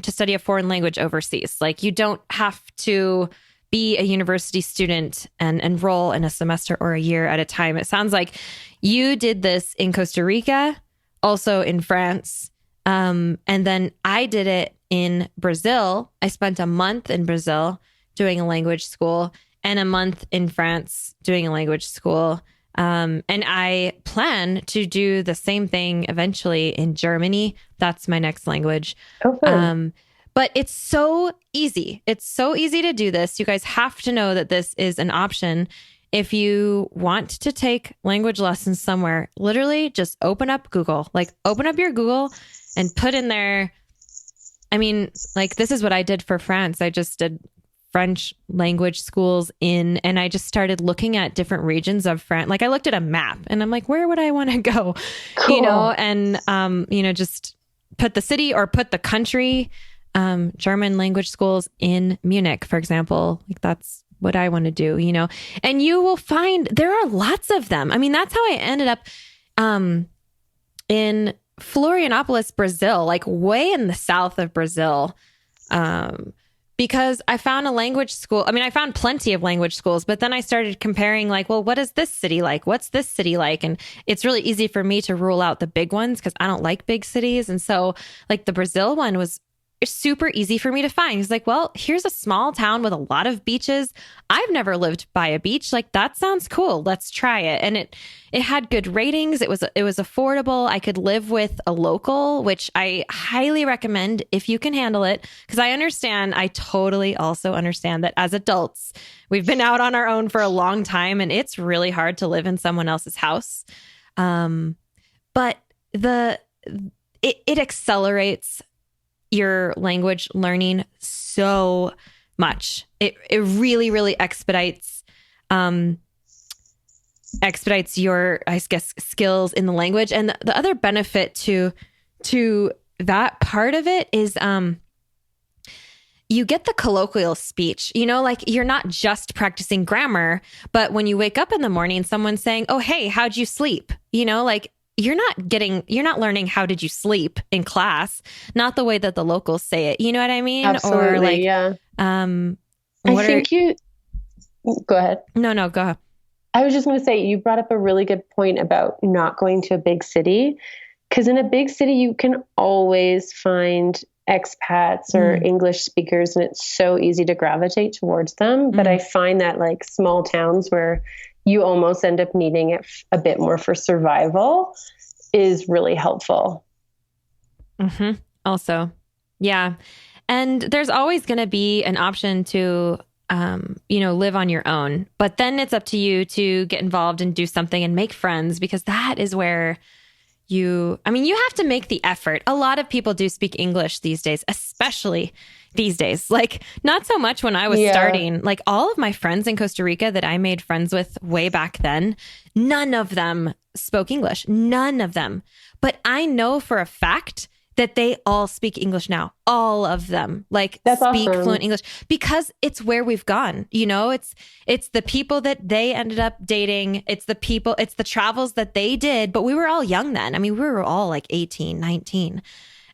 study a foreign language overseas. Like you don't have to be a university student and enroll in a semester or a year at a time. It sounds like you did this in Costa Rica, also in France. And then I did it in Brazil. I spent a month in Brazil doing a language school and a month in France doing a language school. And I plan to do the same thing eventually in Germany. That's my next language. Okay. But it's so easy. It's so easy to do this. You guys have to know that this is an option. If you want to take language lessons somewhere, literally just open up Google. Like open up your Google and put in there. This is what I did for France. I just did French language schools and I just started looking at different regions of France. Like I looked at a map and I'm like, where would I want to go? Cool. And, just put the city or put the country, German language schools in Munich, for example. Like that's what I want to do, and you will find there are lots of them. That's how I ended up, in Florianopolis, Brazil, like way in the south of Brazil. Because I found a language school. I found plenty of language schools, but then I started comparing like, well, what is this city like? What's this city like? And it's really easy for me to rule out the big ones because I don't like big cities. And so like the Brazil one was super easy for me to find. He's like, well, here's a small town with a lot of beaches. I've never lived by a beach. Like that sounds cool. Let's try it. And it had good ratings. It was affordable. I could live with a local, which I highly recommend if you can handle it. Because I totally also understand that as adults, we've been out on our own for a long time and it's really hard to live in someone else's house. But it accelerates your language learning so much. It really, really expedites your, I guess, skills in the language. And the other benefit to that part of it is you get the colloquial speech, like you're not just practicing grammar, but when you wake up in the morning, someone's saying, oh, hey, how'd you sleep? Like you're not learning how did you sleep in class, not the way that the locals say it. You know what I mean? Absolutely, or like, yeah. Go ahead. No, go ahead. I was just going to say, you brought up a really good point about not going to a big city, because in a big city, you can always find expats or English speakers, and it's so easy to gravitate towards them. But I find that like small towns where you almost end up needing it a bit more for survival is really helpful. Mm-hmm. Also, yeah. And there's always going to be an option to, live on your own, but then it's up to you to get involved and do something and make friends, because that is where you have to make the effort. A lot of people do speak English these days, especially these days. Like not so much when I was starting. Like all of my friends in Costa Rica that I made friends with way back then, none of them spoke English. None of them. But I know for a fact that they all speak English now. All of them speak awesome. Fluent English, because it's where we've gone. It's the people that they ended up dating. It's the travels that they did, but we were all young then. We were all like 18, 19.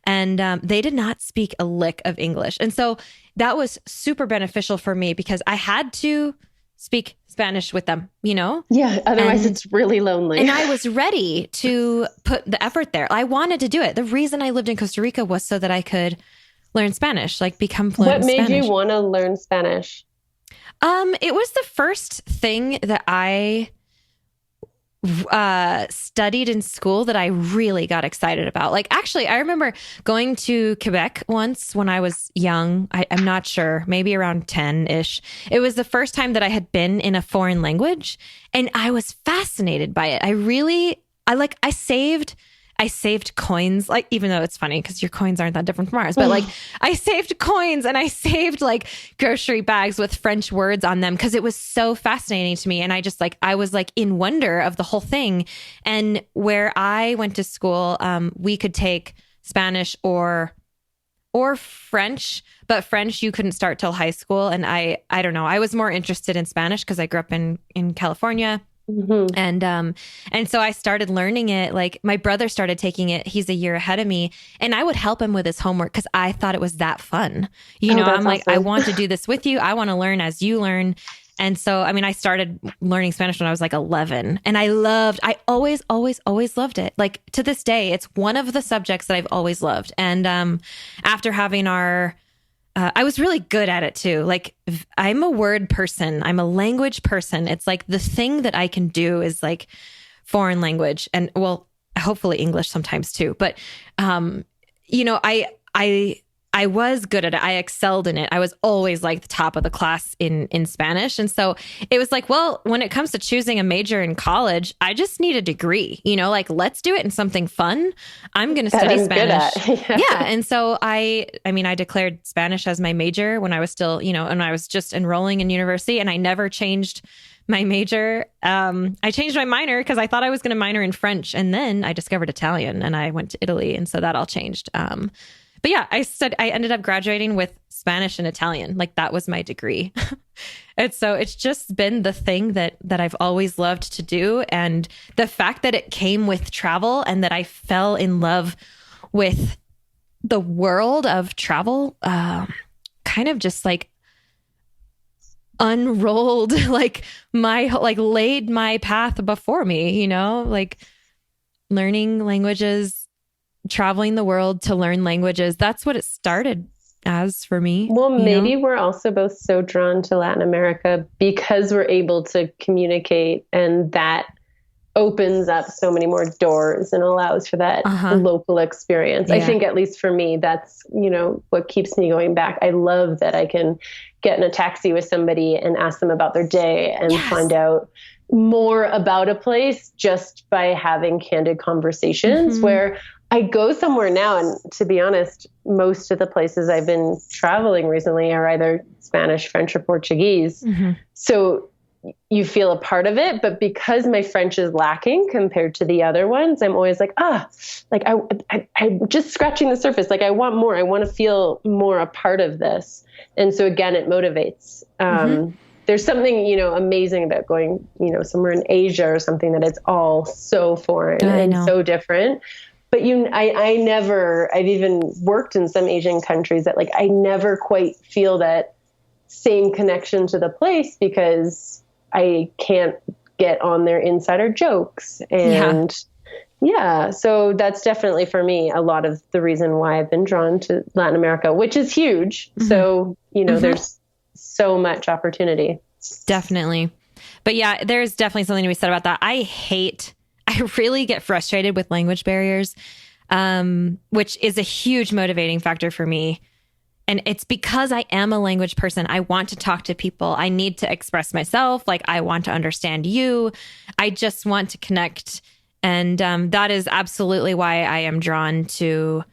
and they did not speak a lick of English. And so that was super beneficial for me because I had to speak Spanish with them, you know? Yeah. Otherwise it's really lonely. And I was ready to put the effort there. I wanted to do it. The reason I lived in Costa Rica was so that I could learn Spanish, like become fluent in Spanish. What made you want to learn Spanish? It was the first thing that I studied in school that I really got excited about. Like, actually, I remember going to Quebec once when I was young. I'm not sure, maybe around 10-ish. It was the first time that I had been in a foreign language, and I was fascinated by it. I saved coins, like, even though it's funny because your coins aren't that different from ours, but like I saved coins and I saved like grocery bags with French words on them because it was so fascinating to me. And I was like in wonder of the whole thing. And where I went to school, we could take Spanish or French, but French you couldn't start till high school. And I don't know, I was more interested in Spanish because I grew up in California. Mm-hmm. And so I started learning it. Like my brother started taking it. He's a year ahead of me, and I would help him with his homework because I thought it was that fun. I'm awesome. Like, I want to do this with you. I want to learn as you learn. And so, I mean, I started learning Spanish when I was like 11, and I always loved it. Like to this day, it's one of the subjects that I've always loved. And, after having I was really good at it too. Like I'm a word person. I'm a language person. It's like the thing that I can do is like foreign language and hopefully English sometimes too. But, I was good at it. I excelled in it. I was always like the top of the class in Spanish. And so it was like, well, when it comes to choosing a major in college, I just need a degree, like, let's do it in something fun. I'm going to study Spanish. Yeah. And so I declared Spanish as my major when I was still, and I was just enrolling in university, and I never changed my major. I changed my minor because I thought I was going to minor in French. And then I discovered Italian and I went to Italy. And so that all changed. But yeah, I ended up graduating with Spanish and Italian. Like that was my degree. And so it's just been the thing that I've always loved to do. And the fact that it came with travel and that I fell in love with the world of travel, kind of just like unrolled, laid my path before me, like learning languages, traveling the world to learn languages. That's what it started as for me. Well, maybe we're also both so drawn to Latin America because we're able to communicate, and that opens up so many more doors and allows for that local experience. Yeah. I think at least for me, that's, what keeps me going back. I love that I can get in a taxi with somebody and ask them about their day and find out more about a place just by having candid conversations. Where I go somewhere now, and to be honest, most of the places I've been traveling recently are either Spanish, French, or Portuguese. So you feel a part of it, but because my French is lacking compared to the other ones, I'm always like, I'm just scratching the surface. Like I want more. I want to feel more a part of this. And so again, it motivates. There's something, amazing about going, somewhere in Asia or something that it's all so foreign and so different. But I've even worked in some Asian countries that I never quite feel that same connection to the place because I can't get on their insider jokes. And so that's definitely for me a lot of the reason why I've been drawn to Latin America, which is huge. So, there's so much opportunity. Definitely. But yeah, there's definitely something to be said about that. I really get frustrated with language barriers, which is a huge motivating factor for me. And it's because I am a language person. I want to talk to people. I need to express myself. Like I want to understand you. I just want to connect. And that is absolutely why I am drawn to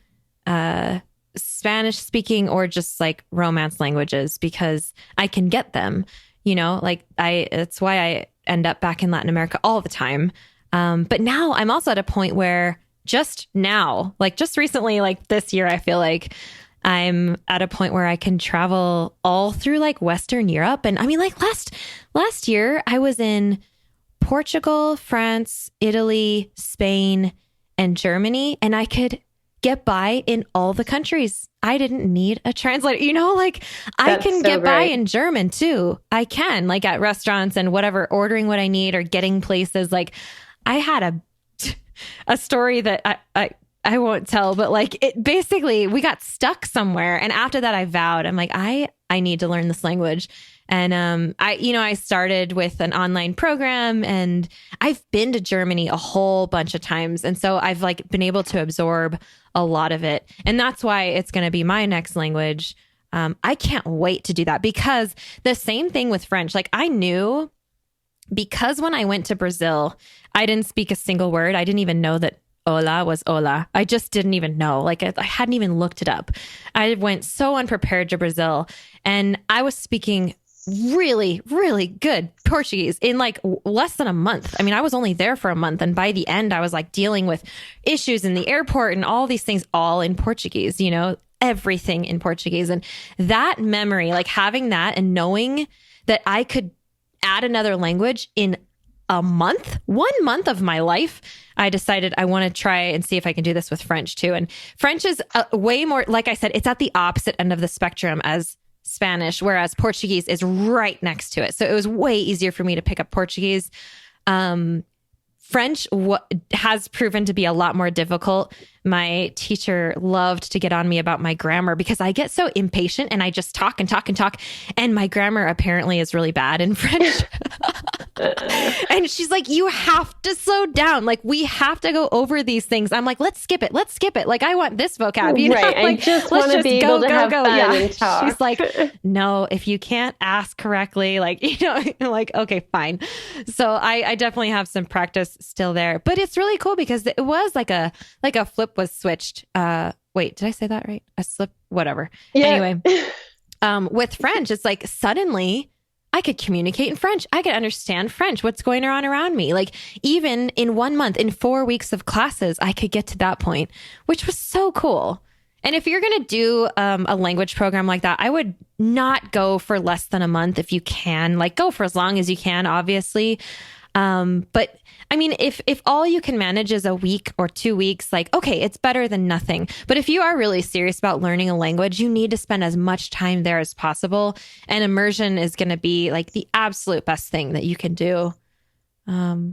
Spanish speaking or just like romance languages, because I can get them, it's why I end up back in Latin America all the time. But now I'm also at a point where just recently, like this year, I feel like I'm at a point where I can travel all through like Western Europe. And I mean, like last year I was in Portugal, France, Italy, Spain, and Germany. And I could get by in all the countries. I didn't need a translator. You know, like I can get by in German too. I can, like at restaurants and whatever, ordering what I need or getting places. Like I had a story that I won't tell, but like it basically, we got stuck somewhere. And after that, I vowed, I'm like, I need to learn this language. And I started with an online program, and I've been to Germany a whole bunch of times. And so I've like been able to absorb a lot of it. And that's why it's going to be my next language. I can't wait to do that, because the same thing with French, like I knew, because when I went to Brazil, I didn't speak a single word. I didn't even know that hola was hola. I just didn't even know. Like I hadn't even looked it up. I went so unprepared to Brazil, and I was speaking really, really good Portuguese in like less than a month. I mean, I was only there for a month. And by the end, I was like dealing with issues in the airport and all these things, all in Portuguese, you know, everything in Portuguese. And that memory, like having that and knowing that I could add another language in a month, 1 month of my life, I decided I want to try and see if I can do this with French too. And French is way more, like I said, it's at the opposite end of the spectrum as Spanish, whereas Portuguese is right next to it. So it was way easier for me to pick up Portuguese. French has proven to be a lot more difficult. My teacher loved to get on me about my grammar because I get so impatient and I just talk and talk and talk. And my grammar apparently is really bad in French. And she's like, you have to slow down. Like, we have to go over these things. I'm like, let's skip it. Let's skip it. Like, I want this vocab. You know? Right. Like, I just want to be able to have fun and talk. She's like, no, if you can't ask correctly, like, you know, I'm like, okay, fine. So I definitely have some practice still there, but it's really cool because it was like a flip was switched. Wait, did I say that right? A slip, whatever. Yeah. Anyway, with French, it's like suddenly I could communicate in French. I could understand French, what's going on around me. Like even in 1 month, in 4 weeks of classes, I could get to that point, which was so cool. And if you're going to do a language program like that, I would not go for less than a month if you can. Like go for as long as you can, obviously. But I mean, if all you can manage is a week or 2 weeks, like, okay, it's better than nothing. But if you are really serious about learning a language, you need to spend as much time there as possible. And immersion is going to be like the absolute best thing that you can do. I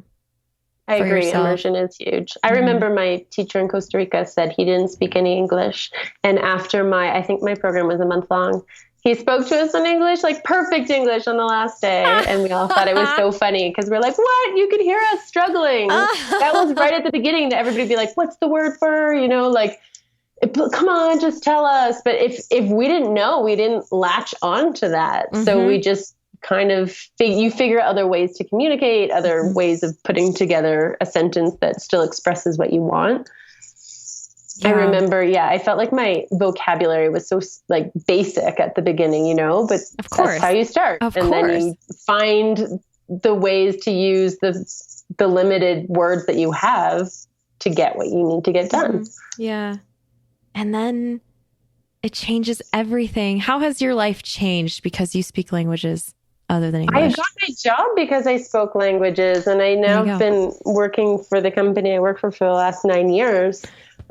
agree. Yourself. Immersion is huge. I remember my teacher in Costa Rica said he didn't speak any English. And after I think my program was a month long, he spoke to us in English, like perfect English on the last day. And we all thought it was so funny because we're like, what? You could hear us struggling. That was right at the beginning to everybody be like, what's the word for, you know, like, come on, just tell us. But if we didn't know, we didn't latch on to that. Mm-hmm. So we just kind of, you figure out other ways to communicate, other ways of putting together a sentence that still expresses what you want. Yeah. I remember, I felt like my vocabulary was so like basic at the beginning, you know, but of course, that's how you start. Then you find the ways to use the limited words that you have to get what you need to get done. Yeah. And then it changes everything. How has your life changed because you speak languages other than English? I got my job because I spoke languages, and I now have been working for the company I work for the last 9 years.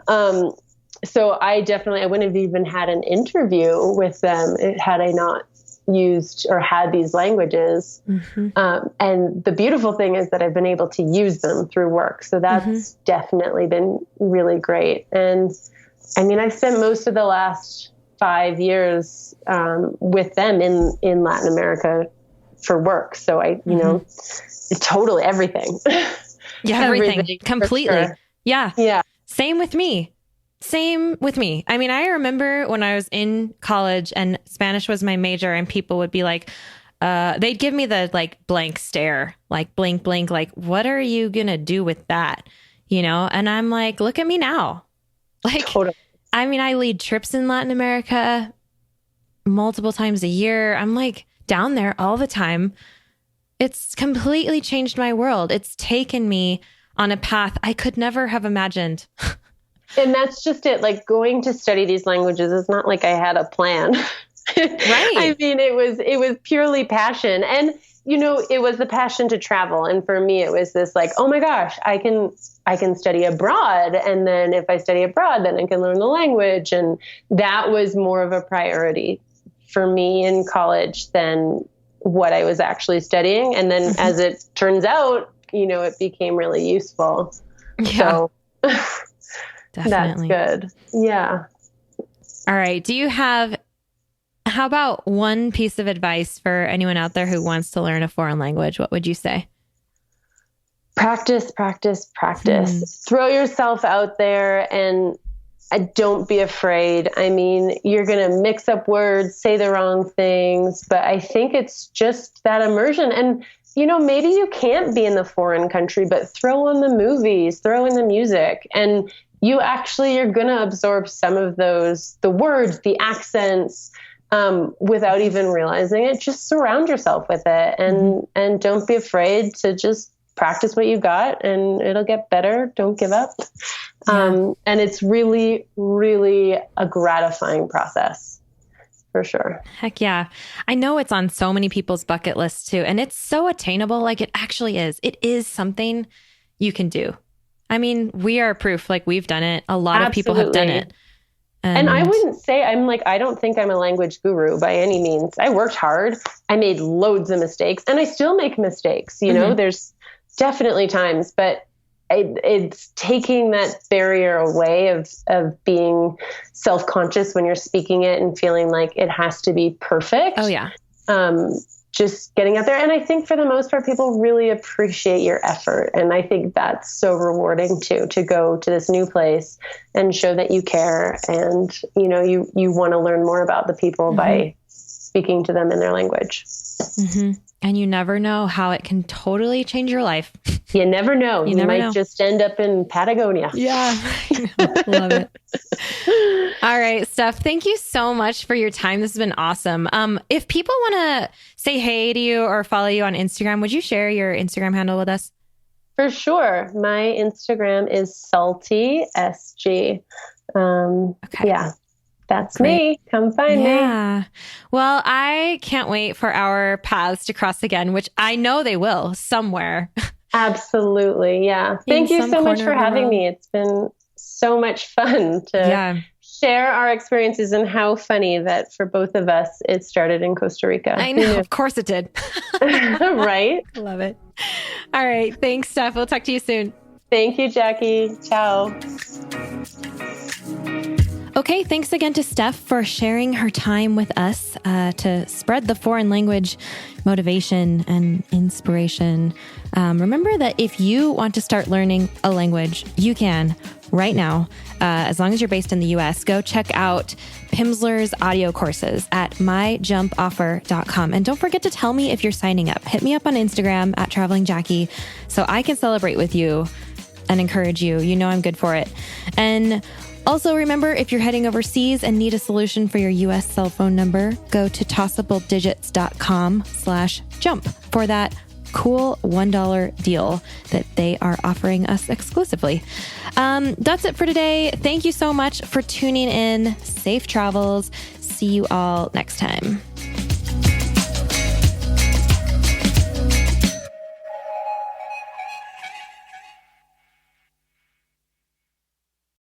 So I wouldn't have even had an interview with them had I not used or had these languages. Mm-hmm. And the beautiful thing is that I've been able to use them through work. So that's definitely been really great. And I mean, I've spent most of the last 5 years, with them in Latin America for work. So I, you know, totally everything. Yeah. Everything completely. Sure. Yeah. Yeah. Same with me. I mean, I remember when I was in college and Spanish was my major and people would be like, they'd give me the like blank stare, like blink, blink, like, what are you going to do with that? You know? And I'm like, look at me now. Like, totally. I mean, I lead trips in Latin America multiple times a year. I'm like down there all the time. It's completely changed my world. It's taken me on a path I could never have imagined. And that's just it. Like going to study these languages is not like I had a plan. Right. I mean, it was purely passion. And it was the passion to travel. And for me, it was this like, oh my gosh, I can study abroad. And then if I study abroad, then I can learn the language. And that was more of a priority for me in college than what I was actually studying. And then as it turns out, it became really useful. Yeah. So definitely. That's good. Yeah. All right. How about one piece of advice for anyone out there who wants to learn a foreign language? What would you say? Practice, practice, practice. Throw yourself out there and don't be afraid. I mean, you're going to mix up words, say the wrong things, but I think it's just that immersion. And, maybe you can't be in the foreign country, but throw on the movies, throw in the music, and you're going to absorb some of those, the words, the accents, without even realizing it. Just surround yourself with it and don't be afraid to just practice what you got and it'll get better. Don't give up. Yeah. And it's really, really a gratifying process for sure. Heck yeah. I know it's on so many people's bucket lists too. And it's so attainable. Like it actually is. It is something you can do. I mean, we are proof, like we've done it. A lot of people have done it. And I wouldn't say I don't think I'm a language guru by any means. I worked hard. I made loads of mistakes and I still make mistakes. There's definitely times, but it's taking that barrier away of being self-conscious when you're speaking it and feeling like it has to be perfect. Oh yeah. Just getting out there. And I think for the most part, people really appreciate your effort. And I think that's so rewarding too, to go to this new place and show that you care. And, you want to learn more about the people by speaking to them in their language. And you never know how it can totally change your life. You never know. You might just end up in Patagonia. Yeah. Love it. All right, Steph, thank you so much for your time. This has been awesome. If people want to say hey to you or follow you on Instagram, would you share your Instagram handle with us? For sure. My Instagram is saltysg. Okay. Yeah. That's great. Me. Come find me. Yeah. Well, I can't wait for our paths to cross again, which I know they will somewhere. Absolutely. Yeah. Thank you so much for having me. It's been so much fun to share our experiences and how funny that for both of us, it started in Costa Rica. I know. Of course it did. Right? Love it. All right. Thanks, Steph. We'll talk to you soon. Thank you, Jackie. Ciao. Okay, thanks again to Steph for sharing her time with us to spread the foreign language motivation and inspiration. Remember that if you want to start learning a language, you can right now, as long as you're based in the US. Go check out Pimsleur's audio courses at myjumpoffer.com. And don't forget to tell me if you're signing up. Hit me up on Instagram at TravelingJackie so I can celebrate with you and encourage you. You know I'm good for it. And also, remember, if you're heading overseas and need a solution for your U.S. cell phone number, go to tossabledigits.com/jump for that cool $1 deal that they are offering us exclusively. That's it for today. Thank you so much for tuning in. Safe travels. See you all next time.